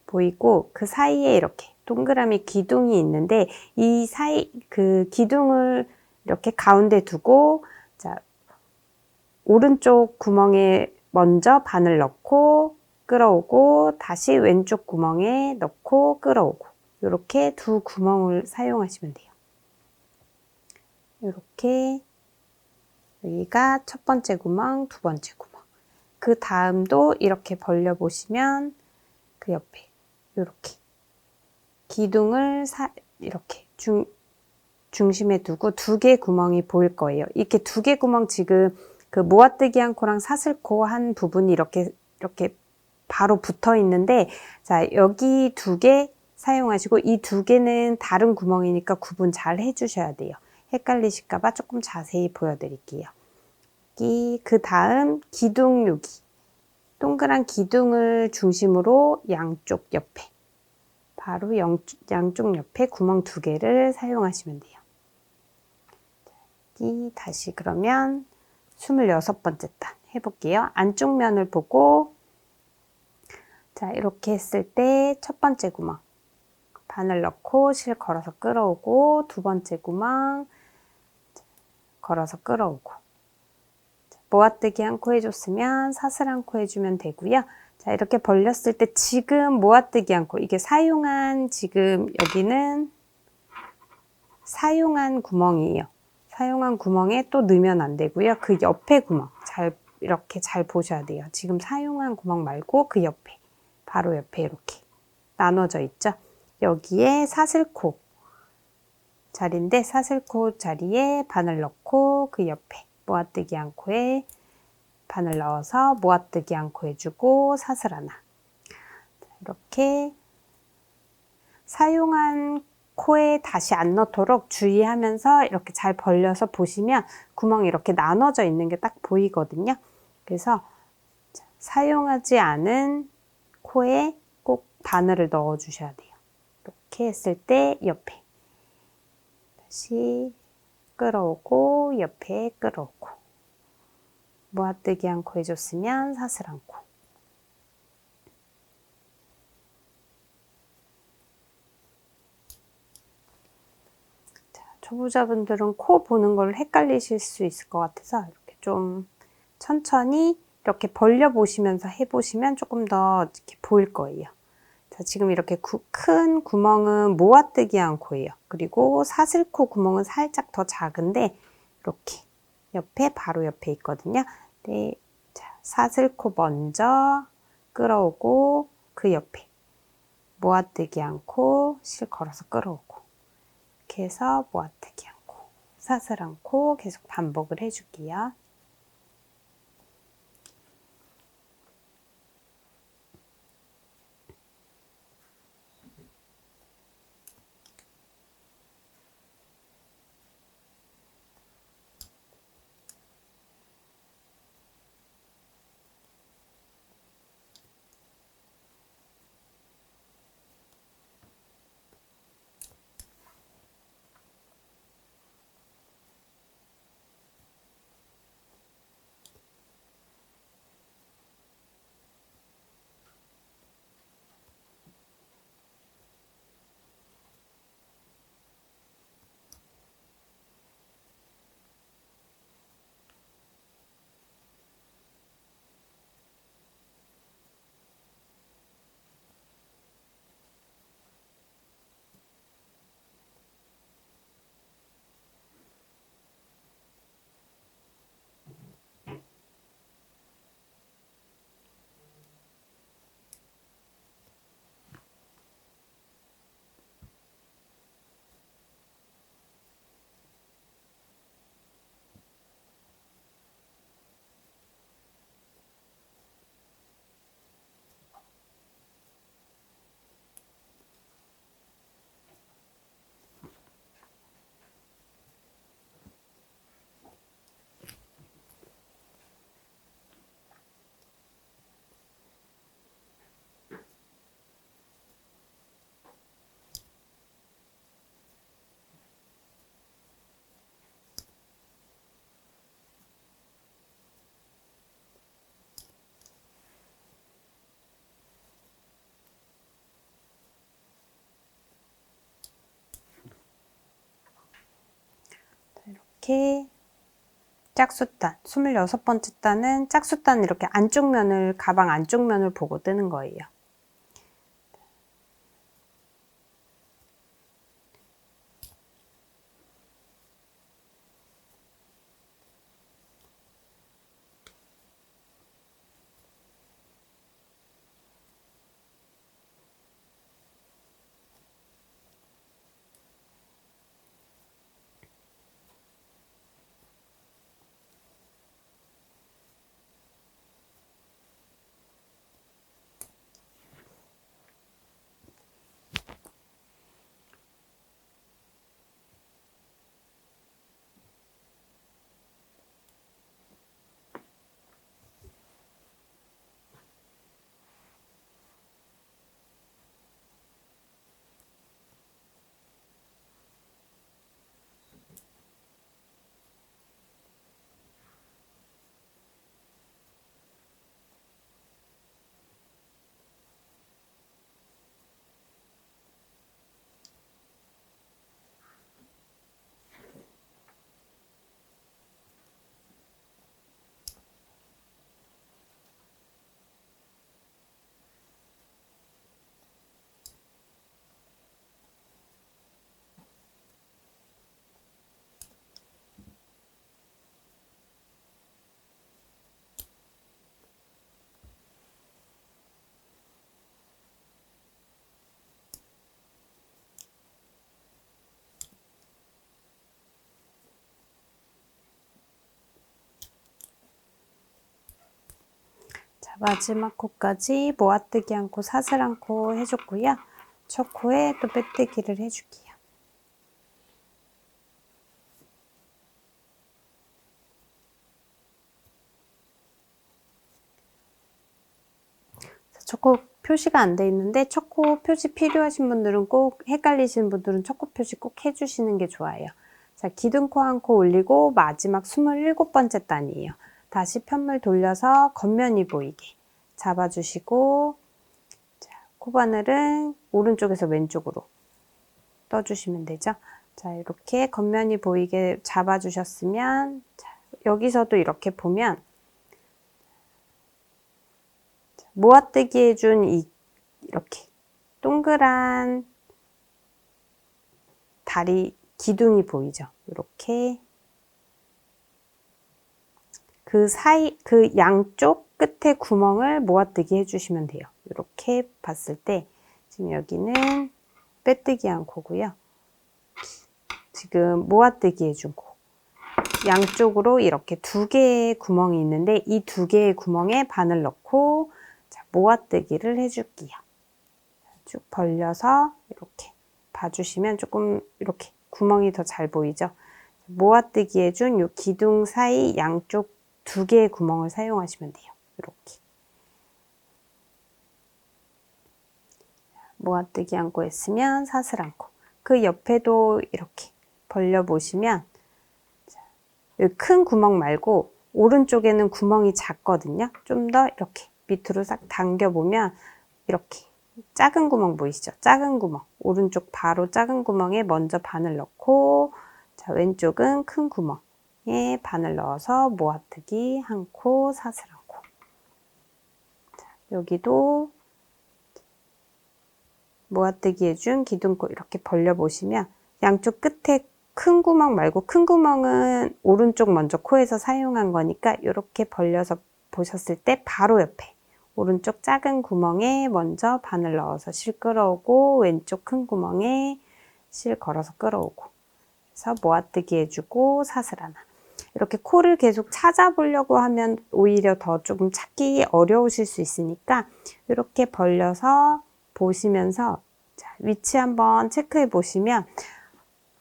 보이고, 그 사이에 이렇게 동그라미 기둥이 있는데, 이 사이, 그 기둥을 이렇게 가운데 두고, 자, 오른쪽 구멍에 먼저 바늘 넣고 끌어오고 다시 왼쪽 구멍에 넣고 끌어오고 이렇게 2 구멍을 사용하시면 돼요. 이렇게 여기가 첫 번째 구멍, 2번째 구멍. 그 다음도 이렇게 벌려 보시면 그 옆에 이렇게 기둥을 이렇게 중심에 두고 2개 구멍이 보일 거예요. 이렇게 2개 구멍 지금 그 모아뜨기 한 코랑 사슬코 한 부분이 이렇게 바로 붙어 있는데, 자, 여기 2개 사용하시고 이 2개는 다른 구멍이니까 구분 잘 해주셔야 돼요. 헷갈리실까봐 조금 자세히 보여드릴게요. 그 다음 기둥 여기 동그란 기둥을 중심으로 양쪽 옆에 바로 양쪽 옆에 구멍 2개를 사용하시면 돼요. 여기 다시 그러면 26번째 단 해볼게요. 안쪽 면을 보고 자, 이렇게 했을 때 첫 번째 구멍 바늘 넣고 실 걸어서 끌어오고 2번째 구멍 걸어서 끌어오고 모아뜨기 한 코 해줬으면 사슬 한 코 해주면 되고요. 자, 이렇게 벌렸을 때 지금 모아뜨기 한 코 이게 사용한 지금 여기는 사용한 구멍이에요. 사용한 구멍에 또 넣으면 안 되고요. 그 옆에 구멍 이렇게 잘 보셔야 돼요. 지금 사용한 구멍 말고 그 옆에 바로 옆에 이렇게 나눠져 있죠. 여기에 사슬코 자리인데 사슬코 자리에 바늘 넣고 그 옆에 모아뜨기 한 코에 바늘 넣어서 모아뜨기 한 코 해주고 사슬 하나. 이렇게 사용한 코에 다시 안 넣도록 주의하면서 이렇게 잘 벌려서 보시면 구멍이 이렇게 나눠져 있는 게 딱 보이거든요. 그래서 사용하지 않은 코에 꼭 바늘을 넣어 주셔야 돼요. 이렇게 했을 때 옆에 다시 끌어오고 옆에 끌어오고 모아뜨기 한 코 해줬으면 사슬 한 코. 초보자분들은 코 보는 걸 헷갈리실 수 있을 것 같아서 이렇게 좀 천천히 이렇게 벌려 보시면서 해보시면 조금 더 이렇게 보일 거예요. 자, 지금 이렇게 큰 구멍은 모아뜨기 한 코예요. 그리고 사슬코 구멍은 살짝 더 작은데 이렇게 옆에 바로 옆에 있거든요. 네, 자, 사슬코 먼저 끌어오고 그 옆에 모아뜨기 한 코 실 걸어서 끌어오고 이렇게 해서 모아뜨기 한 코, 사슬 한 코 계속 반복을 해줄게요. 이렇게 짝수단, 26번째 단은 짝수단 이렇게 안쪽 면을, 가방 안쪽 면을 보고 뜨는 거예요. 자, 마지막 코까지 모아뜨기 않고 사슬 않고 해줬고요. 첫 코에 또 빼뜨기를 해줄게요. 첫 코 표시가 안 돼 있는데 첫 코 표시 필요하신 분들은 꼭, 헷갈리시는 분들은 첫 코 표시 꼭 해주시는 게 좋아요. 자, 기둥코 한 코 올리고 마지막 27번째 단이에요. 다시 편물 돌려서 겉면이 보이게 잡아주시고, 자, 코바늘은 오른쪽에서 왼쪽으로 떠주시면 되죠. 자, 이렇게 겉면이 보이게 잡아주셨으면, 자, 여기서도 이렇게 보면 모아뜨기 해준 이렇게 동그란 다리 기둥이 보이죠. 이렇게 그 사이, 그 양쪽 끝에 구멍을 모아뜨기 해주시면 돼요. 이렇게 봤을 때 지금 여기는 빼뜨기 한 코고요. 지금 모아뜨기 해준 코. 양쪽으로 이렇게 2개의 구멍이 있는데 이 2개의 구멍에 바늘 넣고, 자, 모아뜨기를 해줄게요. 쭉 벌려서 이렇게 봐주시면 조금 이렇게 구멍이 더 잘 보이죠. 모아뜨기 해준 이 기둥 사이 양쪽 2개의 구멍을 사용하시면 돼요. 이렇게 모아뜨기 않고 했으면 사슬 않고, 그 옆에도 이렇게 벌려보시면 여기 큰 구멍 말고 오른쪽에는 구멍이 작거든요. 좀 더 이렇게 밑으로 싹 당겨보면 이렇게 작은 구멍 보이시죠? 작은 구멍, 오른쪽 바로 작은 구멍에 먼저 바늘 넣고, 자, 왼쪽은 큰 구멍에 바늘 넣어서 모아뜨기 한 코, 사슬 한 코. 자, 여기도 모아뜨기 해준 기둥코 이렇게 벌려보시면 양쪽 끝에 큰 구멍 말고, 큰 구멍은 오른쪽 먼저 코에서 사용한 거니까 이렇게 벌려서 보셨을 때 바로 옆에 오른쪽 작은 구멍에 먼저 바늘 넣어서 실 끌어오고, 왼쪽 큰 구멍에 실 걸어서 끌어오고, 그래서 모아뜨기 해주고 사슬 하나. 이렇게 코를 계속 찾아보려고 하면 오히려 더 조금 찾기 어려우실 수 있으니까 이렇게 벌려서 보시면서, 자, 위치 한번 체크해 보시면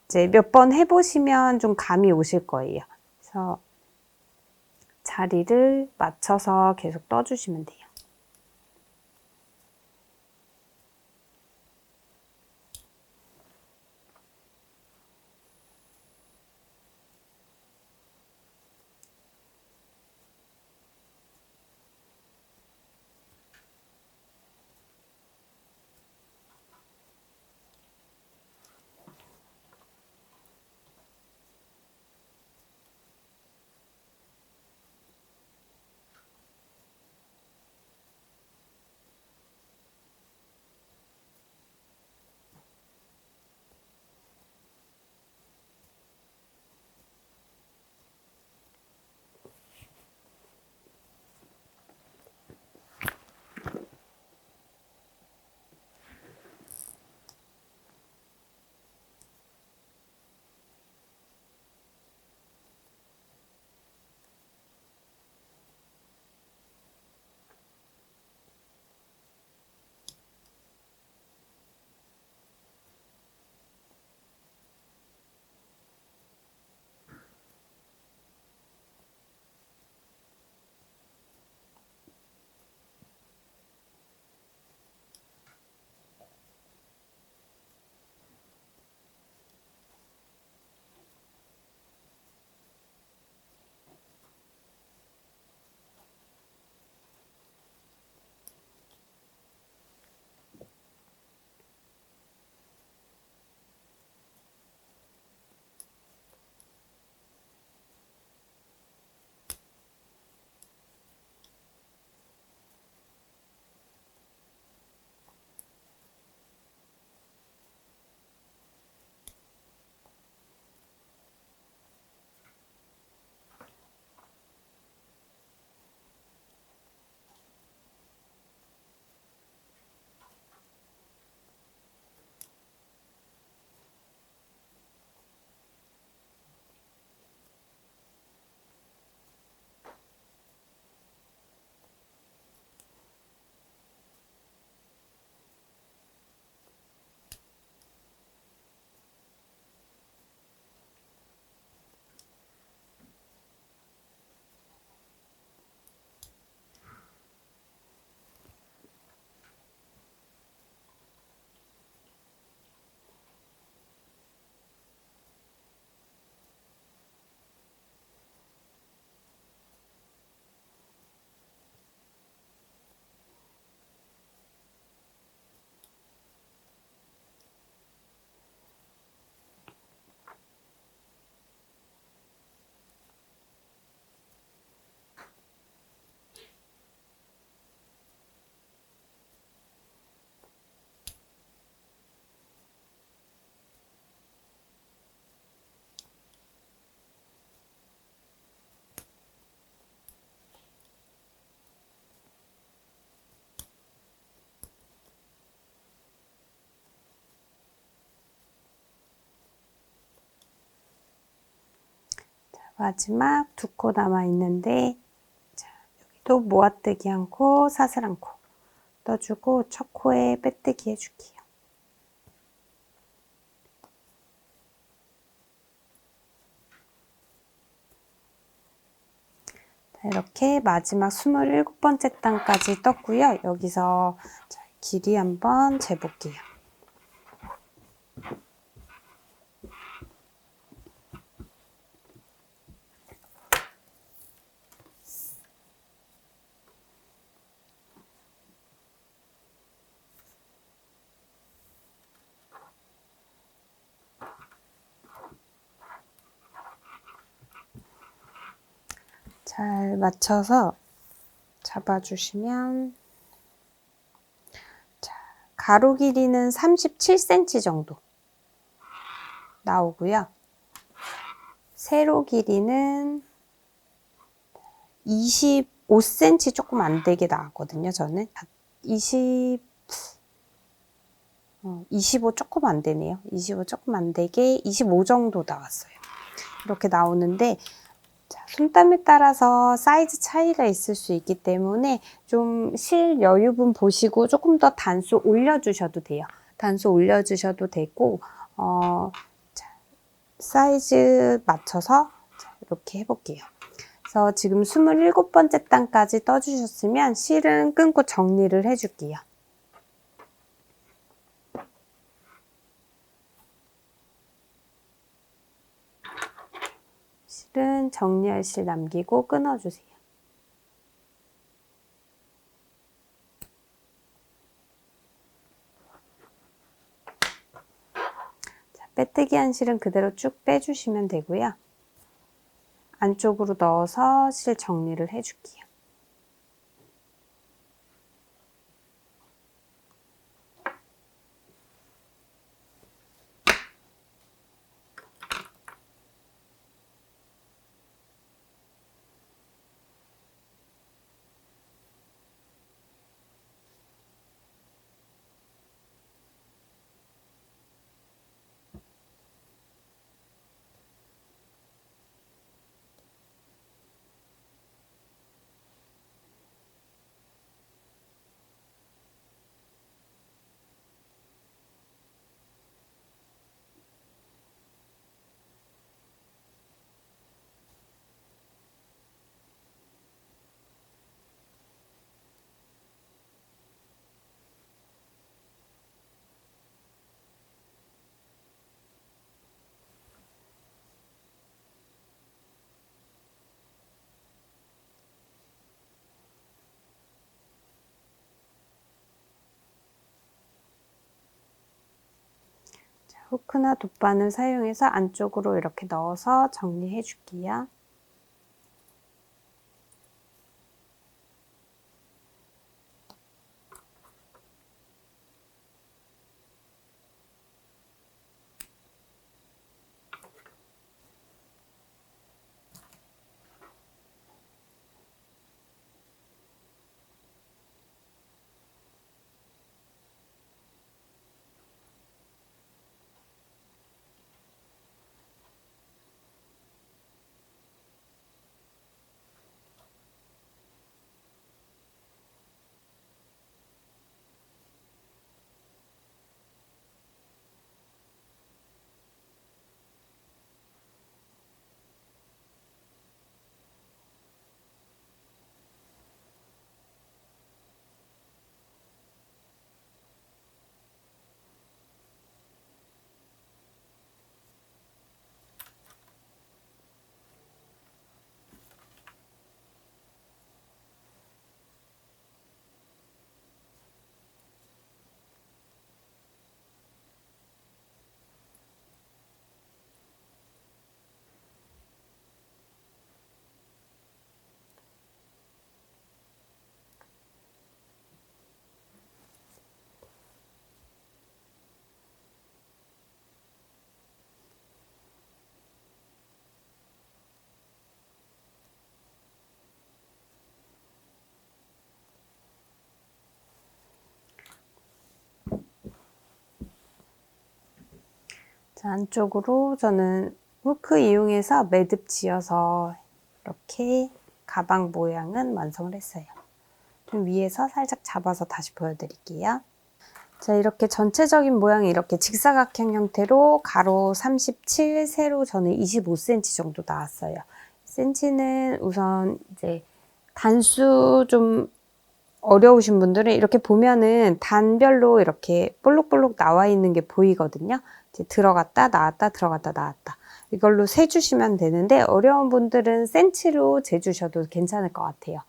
이제 몇 번 해보시면 좀 감이 오실 거예요. 그래서 자리를 맞춰서 계속 떠주시면 돼요. 마지막 2코 남아 있는데, 자, 여기도 모아뜨기 1코, 사슬 1코 떠주고 첫 코에 빼뜨기 해줄게요. 자, 이렇게 마지막 27번째 단까지 떴고요. 여기서 자, 길이 한번 재볼게요. 잘 맞춰서 잡아주시면, 자, 가로 길이는 37cm 정도 나오고요. 세로 길이는 25cm 조금 안 되게 나왔거든요. 저는 25 조금 안 되네요. 25 조금 안 되게 25 정도 나왔어요. 이렇게 나오는데, 자, 손땀에 따라서 사이즈 차이가 있을 수 있기 때문에 좀 실 여유분 보시고 조금 더 단수 올려주셔도 돼요. 단수 올려주셔도 되고, 자, 사이즈 맞춰서 자, 이렇게 해볼게요. 그래서 지금 27번째 단까지 떠주셨으면 실은 끊고 정리를 해줄게요. 실은 정리할 실 남기고 끊어주세요. 자, 빼뜨기 한 실은 그대로 쭉 빼주시면 되고요. 안쪽으로 넣어서 실 정리를 해줄게요. 후크나 돗바늘 사용해서 안쪽으로 이렇게 넣어서 정리해 줄게요. 자, 안쪽으로 저는 후크 이용해서 매듭 지어서 이렇게 가방 모양은 완성을 했어요. 좀 위에서 살짝 잡아서 다시 보여드릴게요. 자, 이렇게 전체적인 모양이 이렇게 직사각형 형태로 가로 37, 세로 저는 25cm 정도 나왔어요. 센치는 우선 이제 단수 좀 어려우신 분들은 이렇게 보면은 단별로 이렇게 볼록볼록 나와 있는 게 보이거든요. 이제 들어갔다 나왔다 들어갔다 나왔다 이걸로 세주시면 되는데 어려운 분들은 센치로 재주셔도 괜찮을 것 같아요.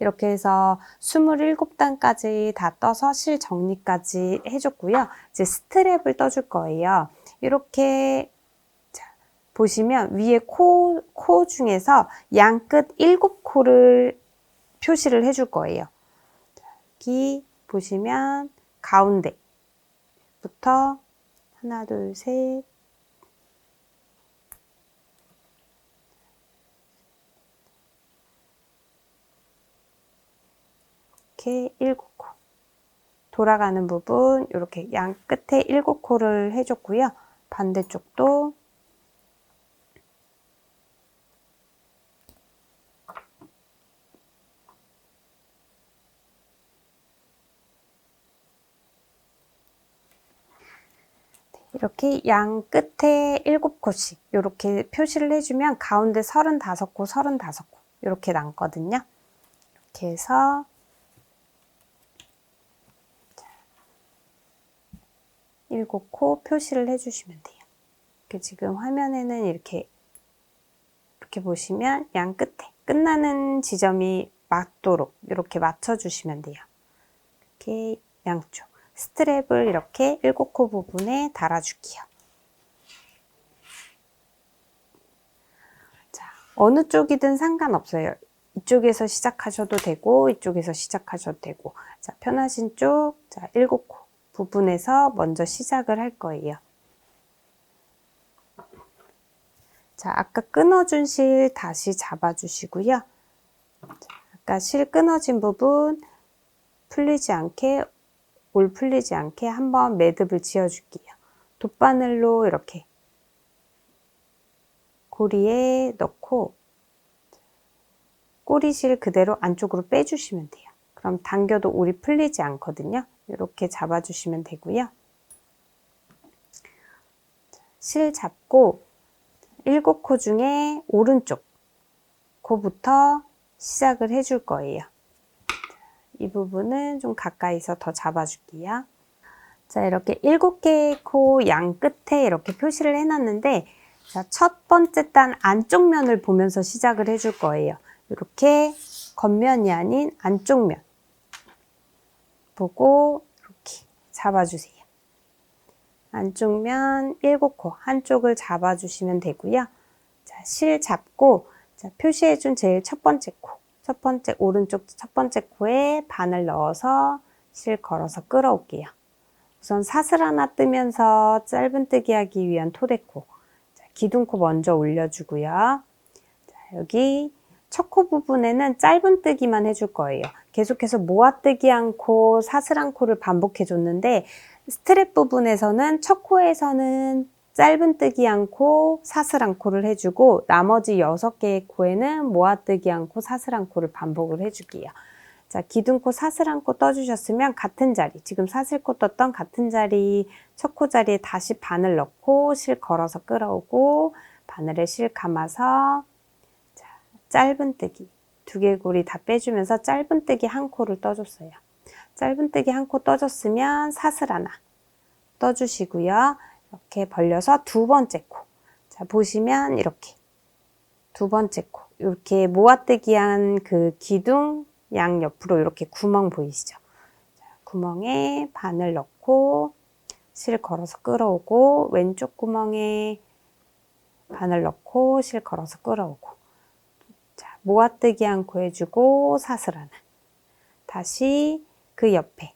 이렇게 해서 27단까지 다 떠서 실 정리까지 해줬고요. 이제 스트랩을 떠줄 거예요. 이렇게 보시면 위에 코 중에서 양끝 7코를 표시를 해줄 거예요. 여기 보시면 가운데부터 하나, 둘, 셋, 이렇게 7코. 돌아가는 부분 이렇게 양 끝에 7코를 해줬고요. 반대쪽도 이렇게 양 끝에 7코씩 이렇게 표시를 해주면 가운데 35코, 35코 이렇게 남거든요. 이렇게 해서 7코 표시를 해주시면 돼요. 이렇게 지금 화면에는 이렇게 보시면 양 끝에 끝나는 지점이 맞도록 이렇게 맞춰주시면 돼요. 이렇게 양쪽 스트랩을 이렇게 7코 부분에 달아줄게요. 자, 어느 쪽이든 상관없어요. 이쪽에서 시작하셔도 되고 이쪽에서 시작하셔도 되고 자, 편하신 쪽 자, 7코 부분에서 먼저 시작을 할 거예요. 자, 아까 끊어준 실 다시 잡아주시고요. 자, 아까 실 끊어진 부분 풀리지 않게 올 풀리지 않게 한번 매듭을 지어줄게요. 돗바늘로 이렇게 고리에 넣고 꼬리실 그대로 안쪽으로 빼주시면 돼요. 그럼 당겨도 올이 풀리지 않거든요. 이렇게 잡아주시면 되고요. 실 잡고 7코 중에 오른쪽 코부터 시작을 해줄 거예요. 이 부분은 좀 가까이서 더 잡아줄게요. 자, 이렇게 7개의 코 양 끝에 이렇게 표시를 해놨는데 자, 첫 번째 단 안쪽 면을 보면서 시작을 해줄 거예요. 이렇게 겉면이 아닌 안쪽 면 보고 이렇게 잡아주세요. 안쪽 면 7코 한쪽을 잡아주시면 되고요. 자, 실 잡고 자, 표시해준 제일 첫 번째 코, 첫 번째 오른쪽 첫 번째 코에 바늘 넣어서 실 걸어서 끌어올게요. 우선 사슬 하나 뜨면서 짧은뜨기 하기 위한 토대코, 자, 기둥코 먼저 올려주고요. 자, 여기 첫 코 부분에는 짧은뜨기만 해줄 거예요. 계속해서 모아뜨기 한 코, 사슬 한 코를 반복해 줬는데 스트랩 부분에서는 첫 코에서는 짧은뜨기 한 코, 사슬 한 코를 해주고 나머지 6개의 코에는 모아뜨기 한 코, 사슬 한 코를 반복을 해줄게요. 자, 기둥코 사슬 한 코 떠주셨으면 같은 자리, 지금 사슬코 떴던 같은 자리 첫 코 자리에 다시 바늘 넣고 실 걸어서 끌어오고 바늘에 실 감아서 자, 짧은뜨기 2개골이 다 빼주면서 짧은뜨기 한 코를 떠줬어요. 짧은뜨기 한 코 떠줬으면 사슬 하나 떠주시고요. 이렇게 벌려서 두 번째 코. 자, 보시면 이렇게 두 번째 코. 이렇게 모아뜨기 한 그 기둥 양 옆으로 이렇게 구멍 보이시죠? 자, 구멍에 바늘 넣고 실 걸어서 끌어오고 왼쪽 구멍에 바늘 넣고 실 걸어서 끌어오고 자, 모아뜨기 한 코 해주고 사슬 하나. 다시 그 옆에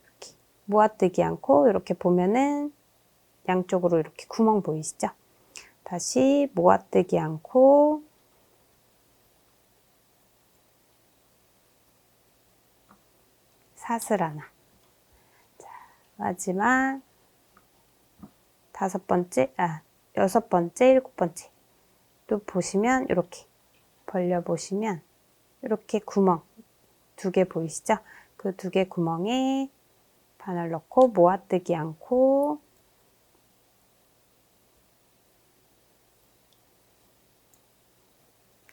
이렇게 모아뜨기 한 코 이렇게 보면은 양쪽으로 이렇게 구멍 보이시죠? 다시 모아뜨기 한 코 사슬 하나. 자, 마지막 5번째 6번째, 7번째. 또 보시면 이렇게 벌려보시면 이렇게 구멍 2개 보이시죠? 그 2개 구멍에 바늘 넣고 모아뜨기 않고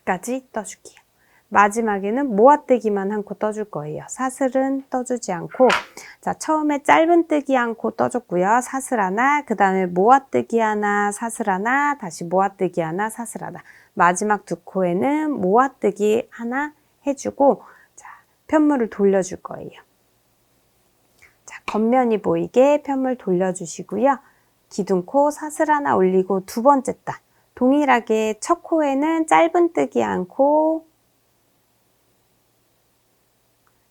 까지 떠줄게요. 마지막에는 모아뜨기만 않고 떠줄 거예요. 사슬은 떠주지 않고, 자, 처음에 짧은뜨기 않고 떠줬고요. 사슬 하나, 그 다음에 모아뜨기 하나, 사슬 하나, 다시 모아뜨기 하나, 사슬 하나. 마지막 2코에는 모아뜨기 하나 해주고, 자, 편물을 돌려줄 거예요. 자, 겉면이 보이게 편물 돌려주시고요. 기둥코 사슬 하나 올리고 2번째 단. 동일하게 첫 코에는 짧은뜨기 않고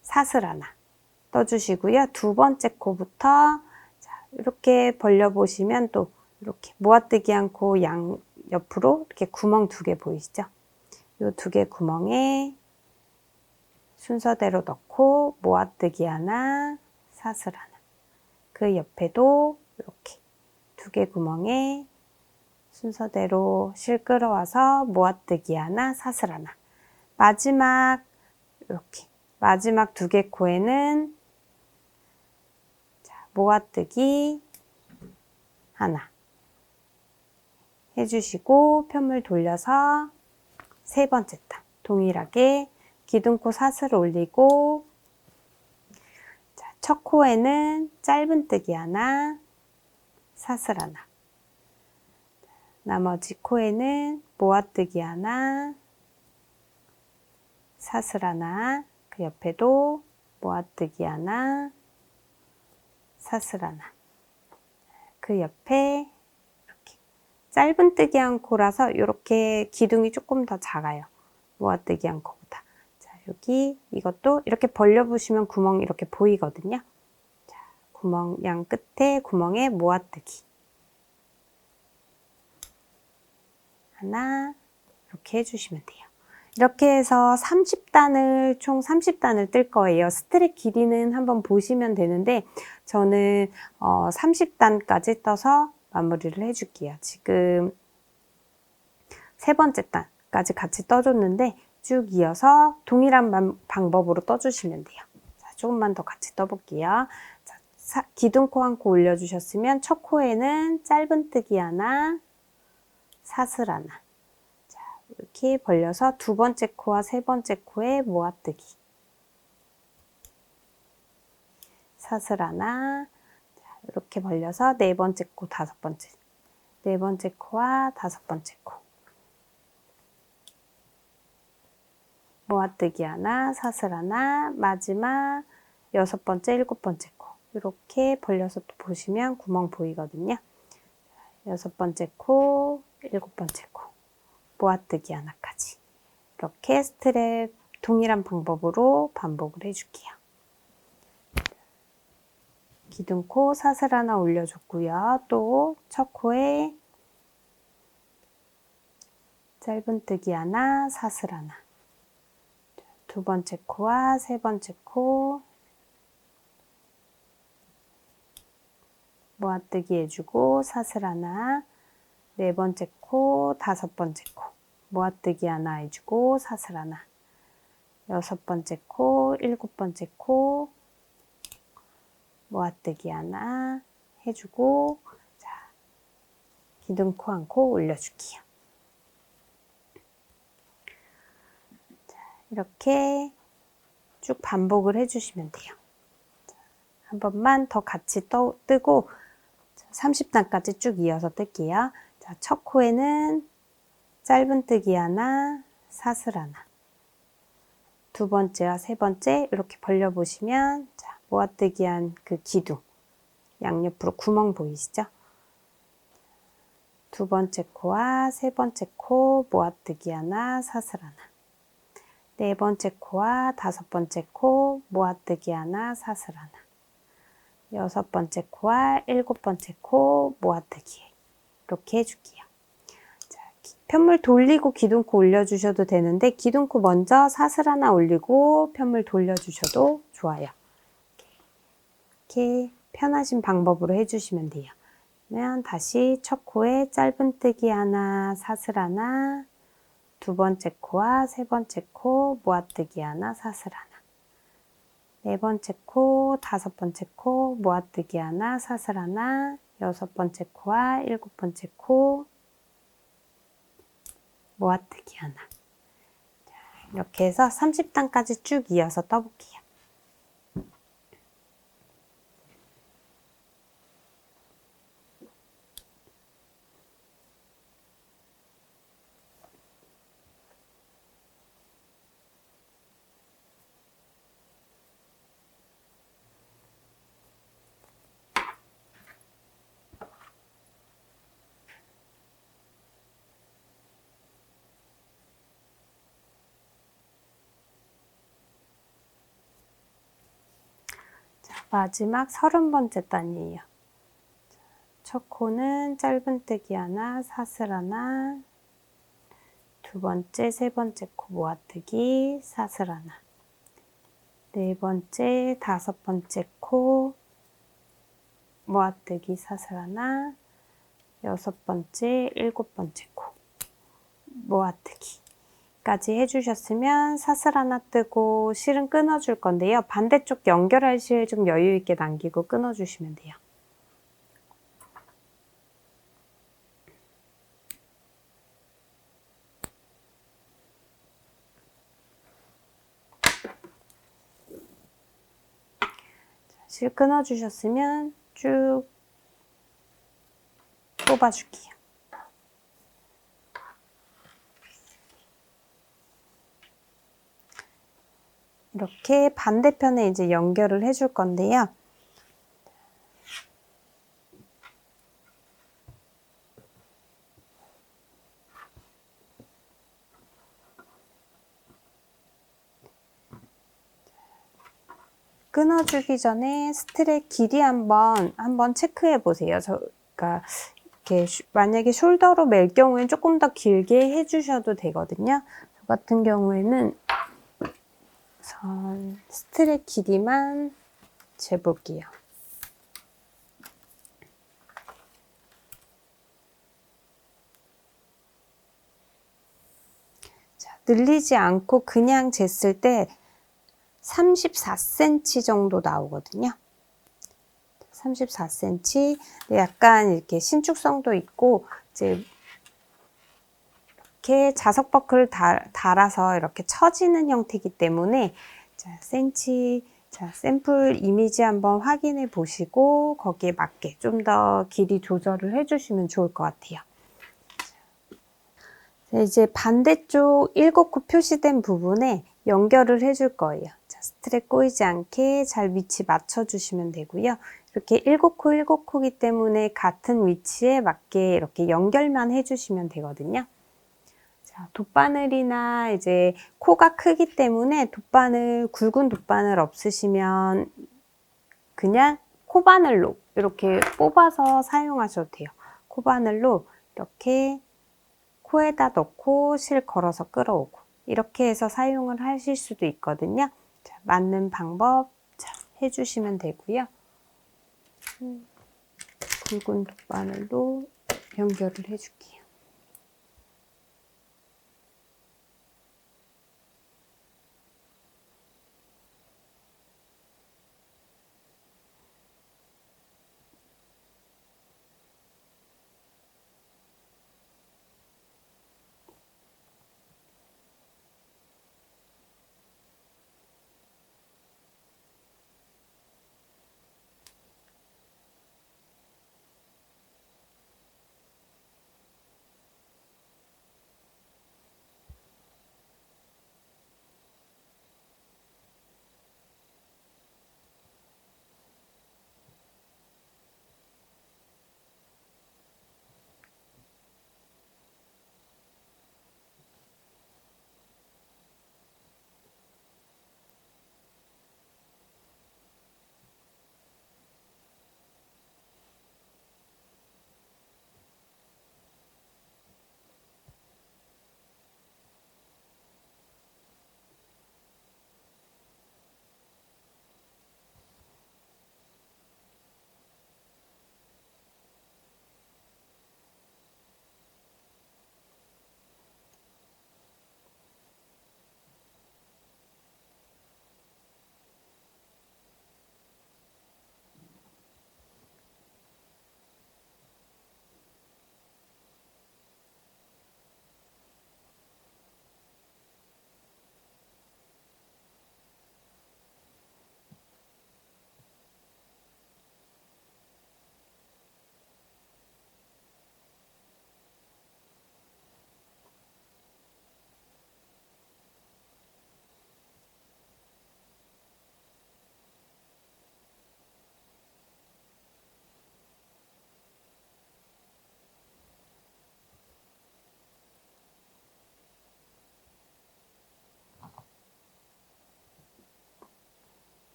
사슬 하나 떠주시고요. 2번째 코부터 자, 이렇게 벌려보시면 또 이렇게 모아뜨기 않고 양 옆으로 이렇게 구멍 2개 보이시죠? 이 2개 구멍에 순서대로 넣고 모아뜨기 하나, 사슬 하나. 그 옆에도 이렇게 2개 구멍에 순서대로 실 끌어와서 모아뜨기 하나, 사슬 하나. 마지막 이렇게 마지막 2개 코에는 자, 모아뜨기 하나 해주시고 편물 돌려서 3번째 단 동일하게 기둥코 사슬 올리고 자, 첫 코에는 짧은뜨기 하나, 사슬 하나. 나머지 코에는 모아뜨기 하나, 사슬 하나, 그 옆에도 모아뜨기 하나, 사슬 하나. 그 옆에 이렇게 짧은뜨기 한 코라서 이렇게 기둥이 조금 더 작아요. 모아뜨기 한 코보다. 자, 여기 이것도 이렇게 벌려보시면 구멍 이렇게 보이거든요. 자, 구멍 양 끝에 구멍에 모아뜨기. 하나 이렇게 해주시면 돼요. 이렇게 해서 30단을 총 30단을 뜰 거예요. 스트랩 길이는 한번 보시면 되는데 저는 30단까지 떠서 마무리를 해줄게요. 지금 3번째 단까지 같이 떠줬는데 쭉 이어서 동일한 방법으로 떠주시면 돼요. 자, 조금만 더 같이 떠볼게요. 자, 기둥코 한 코 올려주셨으면 첫 코에는 짧은뜨기 하나, 사슬 하나. 자, 이렇게 벌려서 2번째 코와 3번째 코에 모아뜨기. 사슬 하나. 자, 이렇게 벌려서 4번째 코, 5번째. 4번째 코와 5번째 코. 모아뜨기 하나, 사슬 하나, 마지막 6번째, 7번째 코. 이렇게 벌려서 또 보시면 구멍 보이거든요. 6번째 코, 7번째 코, 모아뜨기 하나까지. 이렇게 스트랩 동일한 방법으로 반복을 해줄게요. 기둥코 사슬 하나 올려줬고요. 또 첫 코에 짧은뜨기 하나, 사슬 하나. 2번째 코와 3번째 코 모아뜨기 해주고 사슬 하나, 4번째 코, 5번째 코 모아뜨기 하나 해주고 사슬 하나, 6번째 코, 7번째 코 모아뜨기 하나 해주고 자, 기둥코 한 코 올려줄게요. 자, 이렇게 쭉 반복을 해주시면 돼요. 자, 한 번만 더 같이 뜨고 30단까지 쭉 이어서 뜰게요. 자, 첫 코에는 짧은뜨기 하나, 사슬 하나. 2번째와 3번째 이렇게 벌려보시면 자, 모아뜨기 한 그 기둥 양옆으로 구멍 보이시죠? 2번째 코와 3번째 코 모아뜨기 하나, 사슬 하나. 4번째 코와 5번째 코 모아뜨기 하나, 사슬 하나. 6번째 코와 7번째 코 모아뜨기 이렇게 해줄게요. 자, 편물 돌리고 기둥코 올려주셔도 되는데 기둥코 먼저 사슬 하나 올리고 편물 돌려주셔도 좋아요. 이렇게 편하신 방법으로 해주시면 돼요. 그러면 다시 첫 코에 짧은뜨기 하나, 사슬 하나, 두 번째 코와 세 번째 코 모아뜨기 하나, 사슬 하나, 네 번째 코, 다섯 번째 코 모아뜨기 하나, 사슬 하나, 여섯 번째 코와 일곱 번째 코 모아뜨기 하나. 이렇게 해서 30단까지 쭉 이어서 떠볼게요. 마지막 30번째 단이에요. 첫 코는 짧은뜨기 하나, 사슬 하나, 두 번째, 세 번째 코 모아뜨기, 사슬 하나, 네 번째, 다섯 번째 코 모아뜨기, 사슬 하나, 여섯 번째, 일곱 번째 코 모아뜨기 까지 해주셨으면 사슬 하나 뜨고 실은 끊어줄 건데요. 반대쪽 연결할 실 좀 여유 있게 남기고 끊어주시면 돼요. 실 끊어주셨으면 쭉 뽑아줄게요. 이렇게 반대편에 이제 연결을 해줄 건데요. 끊어주기 전에 스트랩 길이 한번 체크해 보세요. 그러니까 이렇게 만약에 숄더로 멜 경우에는 조금 더 길게 해주셔도 되거든요. 저 같은 경우에는 우선 스트랩 길이만 재볼게요. 자, 늘리지 않고 그냥 쟀을 때 34cm 정도 나오거든요. 34cm. 약간 이렇게 신축성도 있고 이제 이렇게 자석 버클을 달아서 이렇게 처지는 형태이기 때문에 자, 샘플 이미지 한번 확인해 보시고 거기에 맞게 좀 더 길이 조절을 해주시면 좋을 것 같아요. 자, 이제 반대쪽 7코 표시된 부분에 연결을 해줄 거예요. 자, 스트랩 꼬이지 않게 잘 위치 맞춰주시면 되고요. 이렇게 7코 7코이기 때문에 같은 위치에 맞게 이렇게 연결만 해주시면 되거든요. 자, 돗바늘이나 이제 코가 크기 때문에 굵은 돗바늘 없으시면 그냥 코바늘로 이렇게 뽑아서 사용하셔도 돼요. 코바늘로 이렇게 코에다 넣고 실 걸어서 끌어오고 이렇게 해서 사용을 하실 수도 있거든요. 자, 맞는 방법 해주시면 되고요. 굵은 돗바늘로 연결을 해줄게요.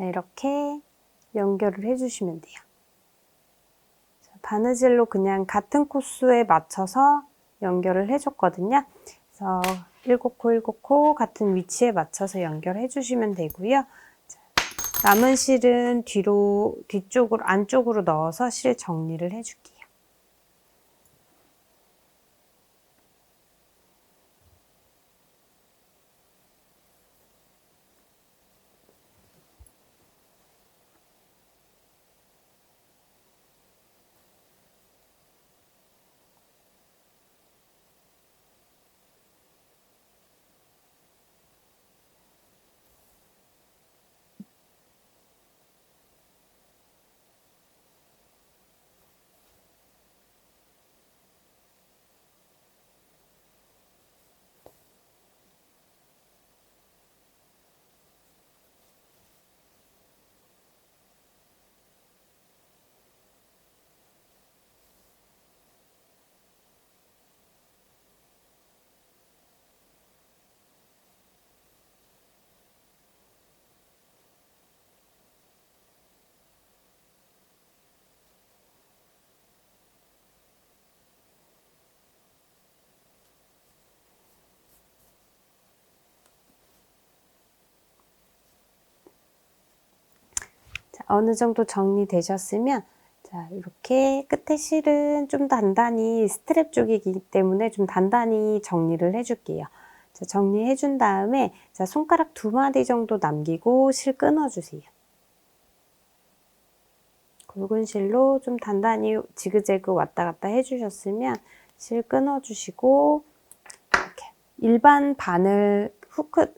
자, 이렇게 연결을 해주시면 돼요. 자, 바느질로 그냥 같은 코스에 맞춰서 연결을 해줬거든요. 그래서 7코 7코 같은 위치에 맞춰서 연결해 주시면 되고요. 자, 남은 실은 뒤쪽으로 안쪽으로 넣어서 실 정리를 해줄게요. 자, 어느 정도 정리되셨으면 자, 이렇게 끝에 실은 좀 단단히 스트랩 쪽이기 때문에 좀 단단히 정리를 해줄게요. 자, 정리해 준 다음에 자, 손가락 2마디 정도 남기고 실 끊어주세요. 굵은 실로 좀 단단히 지그재그 왔다 갔다 해주셨으면 실 끊어주시고 이렇게 일반 바늘 후크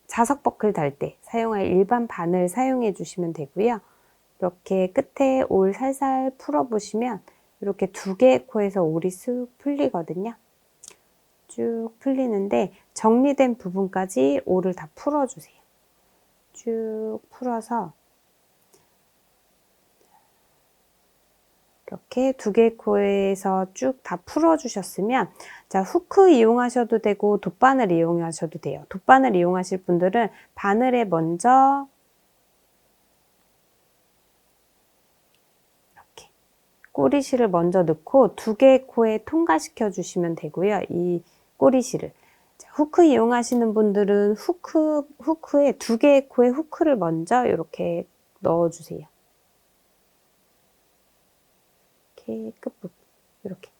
자석 버클 달 때 사용할 일반 바늘 사용해 주시면 되고요. 이렇게 끝에 올 살살 풀어보시면 이렇게 2개의 코에서 올이 쑥 풀리거든요. 쭉 풀리는데 정리된 부분까지 올을 다 풀어주세요. 쭉 풀어서 이렇게 2개의 코에서 쭉 다 풀어주셨으면 자, 후크 이용하셔도 되고 돗바늘 이용하셔도 돼요. 돗바늘 이용하실 분들은 바늘에 먼저 이렇게 꼬리실을 먼저 넣고 2개의 코에 통과시켜 주시면 되고요. 이 꼬리실을. 자, 후크 이용하시는 분들은 후크에 2개의 코에 후크를 먼저 이렇게 넣어주세요. 이렇게 끝부분 이렇게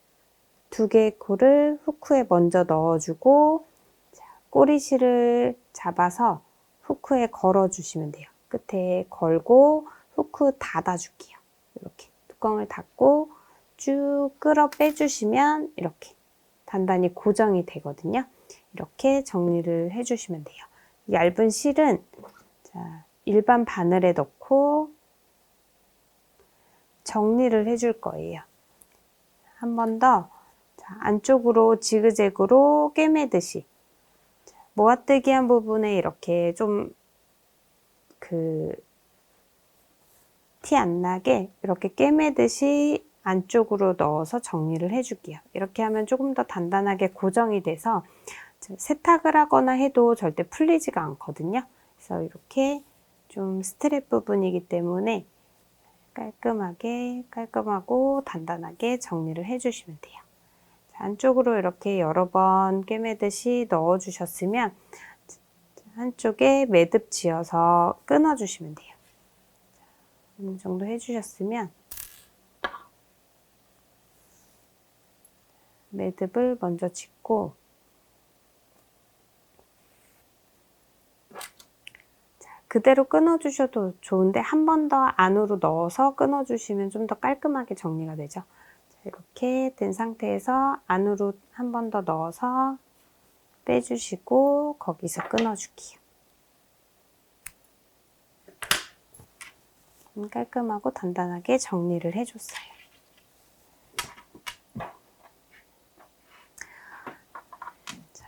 2개의 코를 후크에 먼저 넣어주고 자, 꼬리실을 잡아서 후크에 걸어주시면 돼요. 끝에 걸고 후크 닫아줄게요. 이렇게 뚜껑을 닫고 쭉 끌어 빼주시면 이렇게 단단히 고정이 되거든요. 이렇게 정리를 해주시면 돼요. 얇은 실은 자, 일반 바늘에 넣고 정리를 해줄 거예요. 한 번 더 안쪽으로 지그재그로 꿰매듯이 모아뜨기 한 부분에 이렇게 좀 티 안 나게 이렇게 꿰매듯이 안쪽으로 넣어서 정리를 해줄게요. 이렇게 하면 조금 더 단단하게 고정이 돼서 세탁을 하거나 해도 절대 풀리지가 않거든요. 그래서 이렇게 좀 스트랩 부분이기 때문에 깔끔하고 단단하게 정리를 해주시면 돼요. 안쪽으로 이렇게 여러 번 꿰매듯이 넣어주셨으면 한쪽에 매듭 지어서 끊어주시면 돼요. 어느 정도 해주셨으면 매듭을 먼저 짓고 그대로 끊어주셔도 좋은데 한 번 더 안으로 넣어서 끊어주시면 좀 더 깔끔하게 정리가 되죠. 이렇게 된 상태에서 안으로 한 번 더 넣어서 빼주시고 거기서 끊어줄게요. 깔끔하고 단단하게 정리를 해줬어요. 자,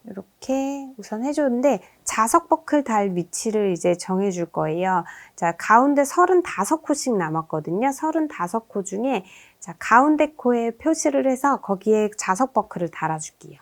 이렇게 우선 해줬는데 자석 버클 달 위치를 이제 정해줄 거예요. 자, 가운데 35코씩 남았거든요. 35코 중에 자, 가운데 코에 표시를 해서 거기에 자석 버클을 달아줄게요.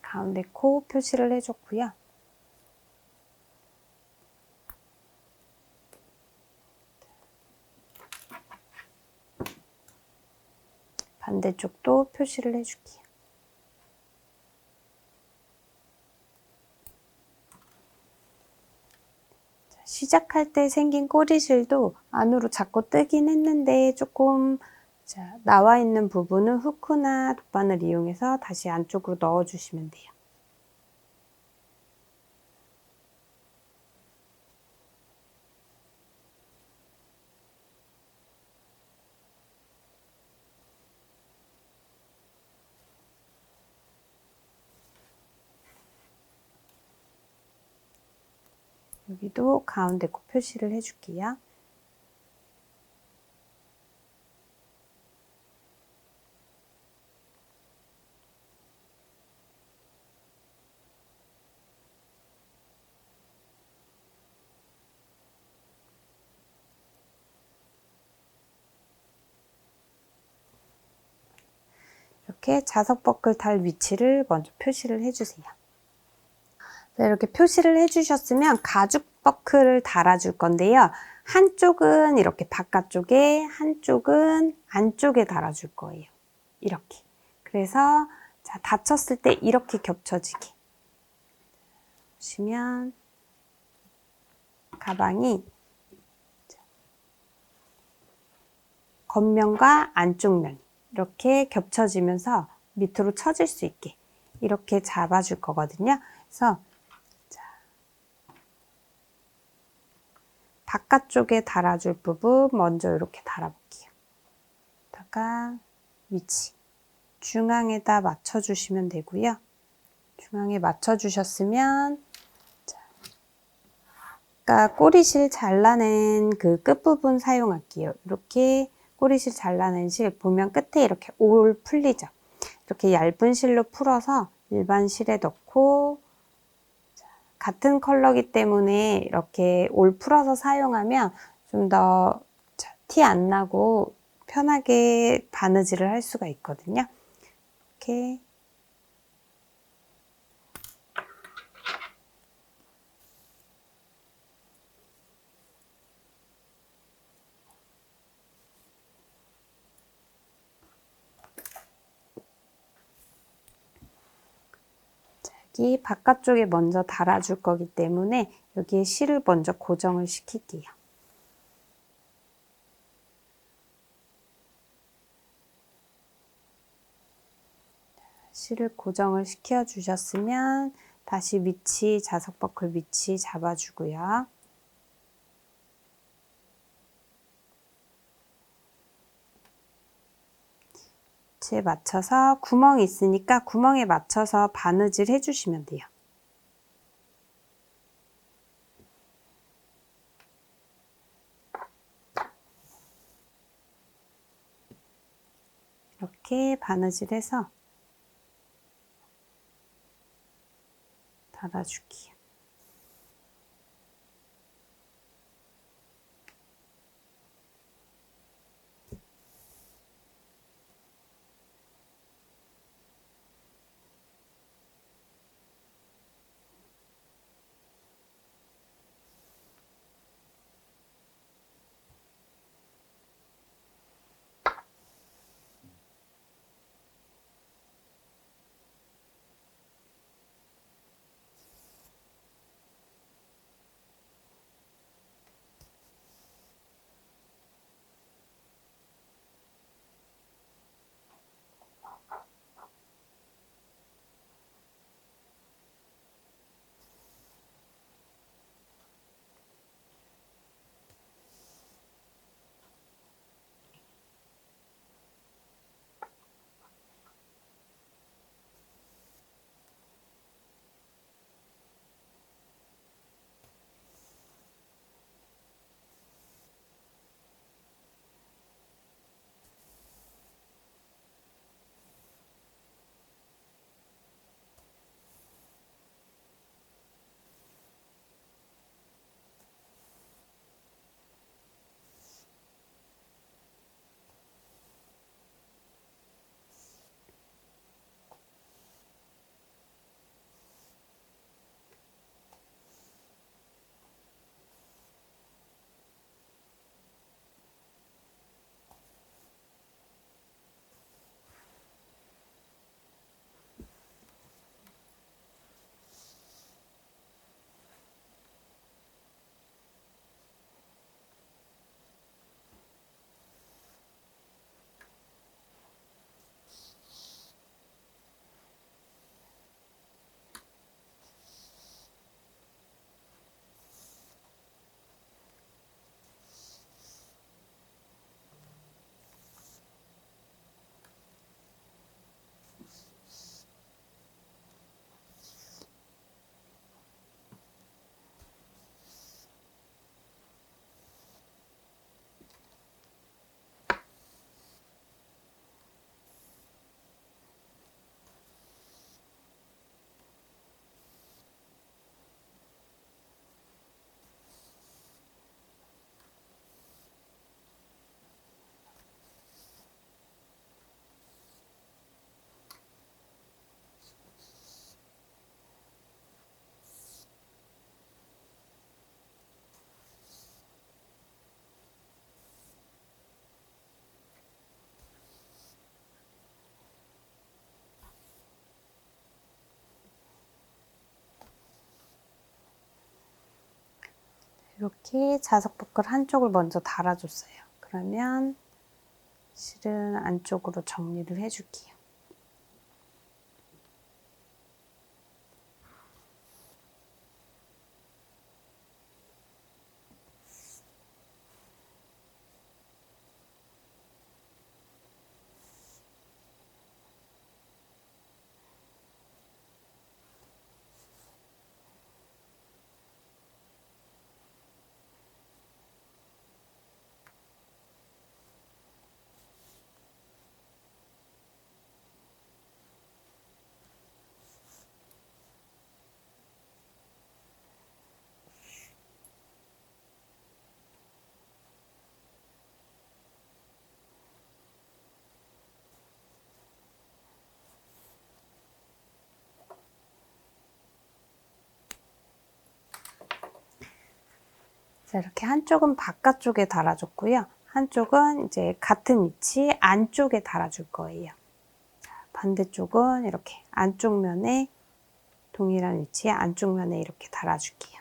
가운데 코 표시를 해줬고요. 반대쪽도 표시를 해줄게요. 시작할 때 생긴 꼬리실도 안으로 자꾸 뜨긴 했는데 조금 나와 있는 부분은 후크나 돗바늘 이용해서 다시 안쪽으로 넣어주시면 돼요. 여기도 가운데 코 표시를 해줄게요. 이렇게 자석버클 달 위치를 먼저 표시를 해주세요. 이렇게 표시를 해주셨으면 가죽 버클을 달아줄 건데요. 한쪽은 이렇게 바깥쪽에, 한쪽은 안쪽에 달아줄 거예요. 이렇게. 그래서 닫혔을 때 이렇게 겹쳐지게. 보시면 가방이 겉면과 안쪽 면 이렇게 겹쳐지면서 밑으로 처질 수 있게 이렇게 잡아줄 거거든요. 그래서 바깥쪽에 달아줄 부분 먼저 이렇게 달아볼게요. 다가 위치 중앙에다 맞춰주시면 되고요. 중앙에 맞춰주셨으면 아까 꼬리실 잘라낸 그 끝부분 사용할게요. 이렇게 꼬리실 잘라낸 실 보면 끝에 이렇게 올 풀리죠. 이렇게 얇은 실로 풀어서 일반 실에 넣고 같은 컬러이기 때문에 이렇게 올 풀어서 사용하면 좀 더 티 안 나고 편하게 바느질을 할 수가 있거든요. 이렇게 여기 바깥쪽에 먼저 달아줄 거기 때문에 여기에 실을 먼저 고정을 시킬게요. 실을 고정을 시켜 주셨으면 다시 위치, 자석버클 위치 잡아주고요. 위치에 맞춰서 구멍이 있으니까 구멍에 맞춰서 바느질 해주시면 돼요. 이렇게 바느질해서 달아줄게요. 이렇게 자석버클 한쪽을 먼저 달아줬어요. 그러면 실은 안쪽으로 정리를 해줄게요. 자, 이렇게 한쪽은 바깥쪽에 달아줬고요. 한쪽은 이제 같은 위치 안쪽에 달아줄 거예요. 자, 반대쪽은 이렇게 안쪽 면에 동일한 위치에 안쪽 면에 이렇게 달아줄게요.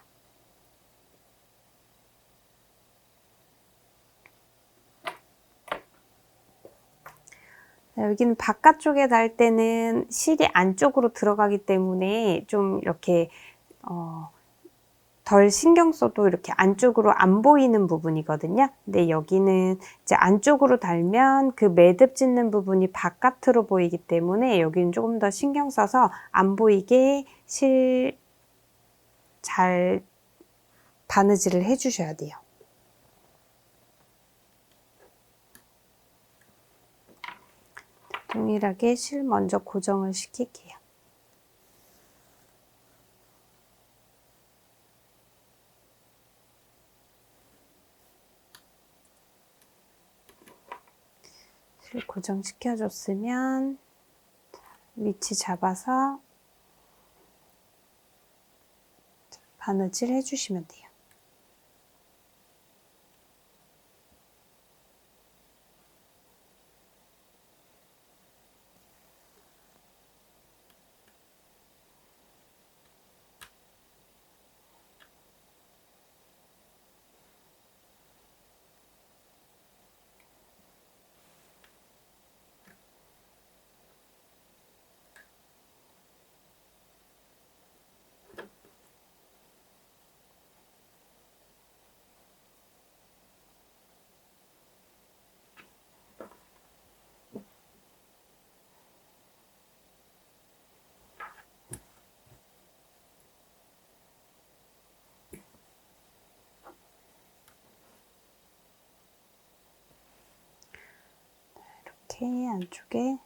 자, 여기는 바깥쪽에 달 때는 실이 안쪽으로 들어가기 때문에 좀 이렇게 덜 신경 써도 이렇게 안쪽으로 안 보이는 부분이거든요. 근데 여기는 이제 안쪽으로 달면 그 매듭 짓는 부분이 바깥으로 보이기 때문에 여기는 조금 더 신경 써서 안 보이게 실 잘 바느질을 해주셔야 돼요. 동일하게 실 먼저 고정을 시킬게요. 실 고정시켜줬으면 위치 잡아서 바느질 해주시면 돼요. 이렇게 안쪽에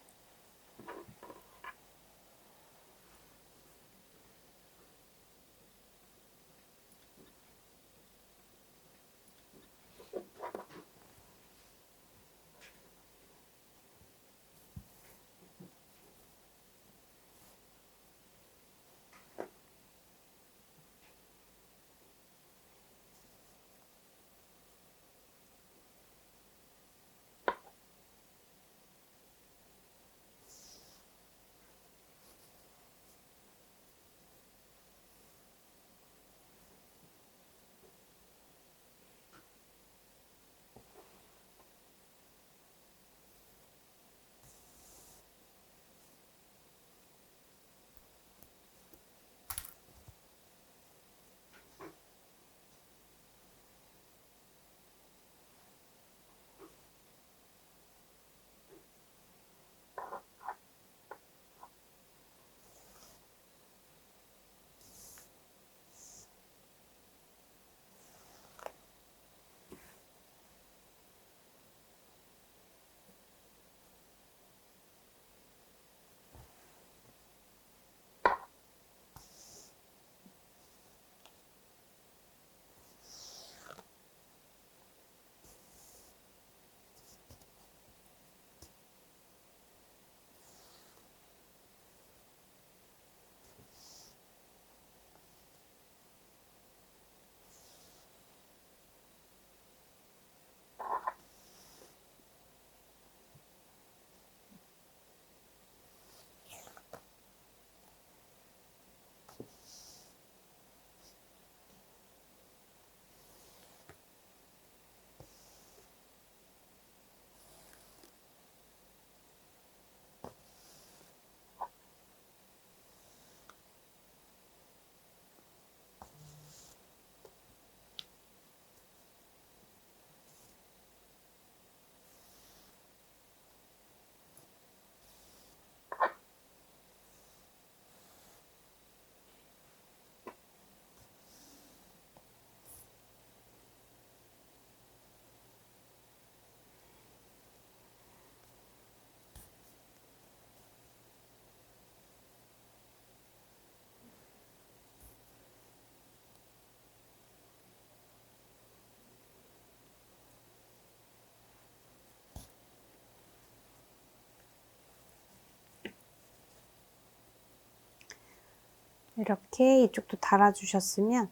이렇게 이쪽도 달아주셨으면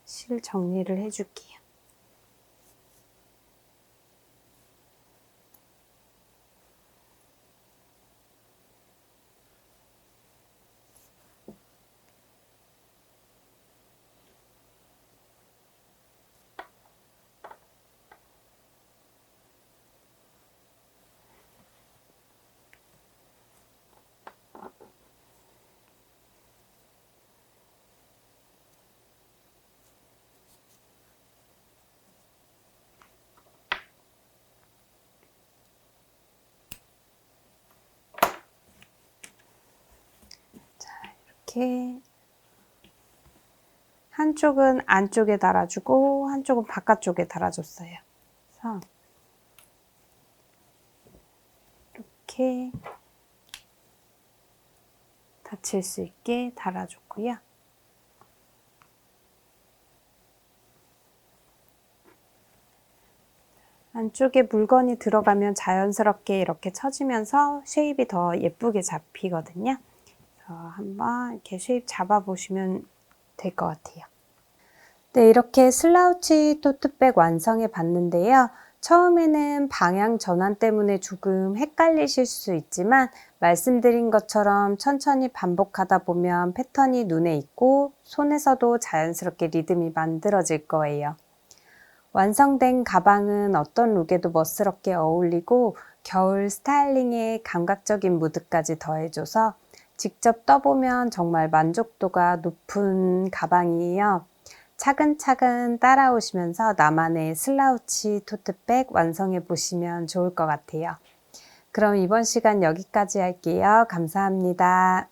실 정리를 해줄게요. 이렇게 한쪽은 안쪽에 달아주고 한쪽은 바깥쪽에 달아줬어요. 그래서 이렇게 닫힐 수 있게 달아줬고요. 안쪽에 물건이 들어가면 자연스럽게 이렇게 쳐지면서 쉐입이 더 예쁘게 잡히거든요. 그래서 한번 이렇게 쉐입 잡아보시면 될 것 같아요. 네, 이렇게 슬라우치 토트백 완성해 봤는데요. 처음에는 방향 전환 때문에 조금 헷갈리실 수 있지만 말씀드린 것처럼 천천히 반복하다 보면 패턴이 눈에 익고 손에서도 자연스럽게 리듬이 만들어질 거예요. 완성된 가방은 어떤 룩에도 멋스럽게 어울리고 겨울 스타일링에 감각적인 무드까지 더해줘서 직접 떠보면 정말 만족도가 높은 가방이에요. 차근차근 따라오시면서 나만의 슬라우치 토트백 완성해 보시면 좋을 것 같아요. 그럼 이번 시간 여기까지 할게요. 감사합니다.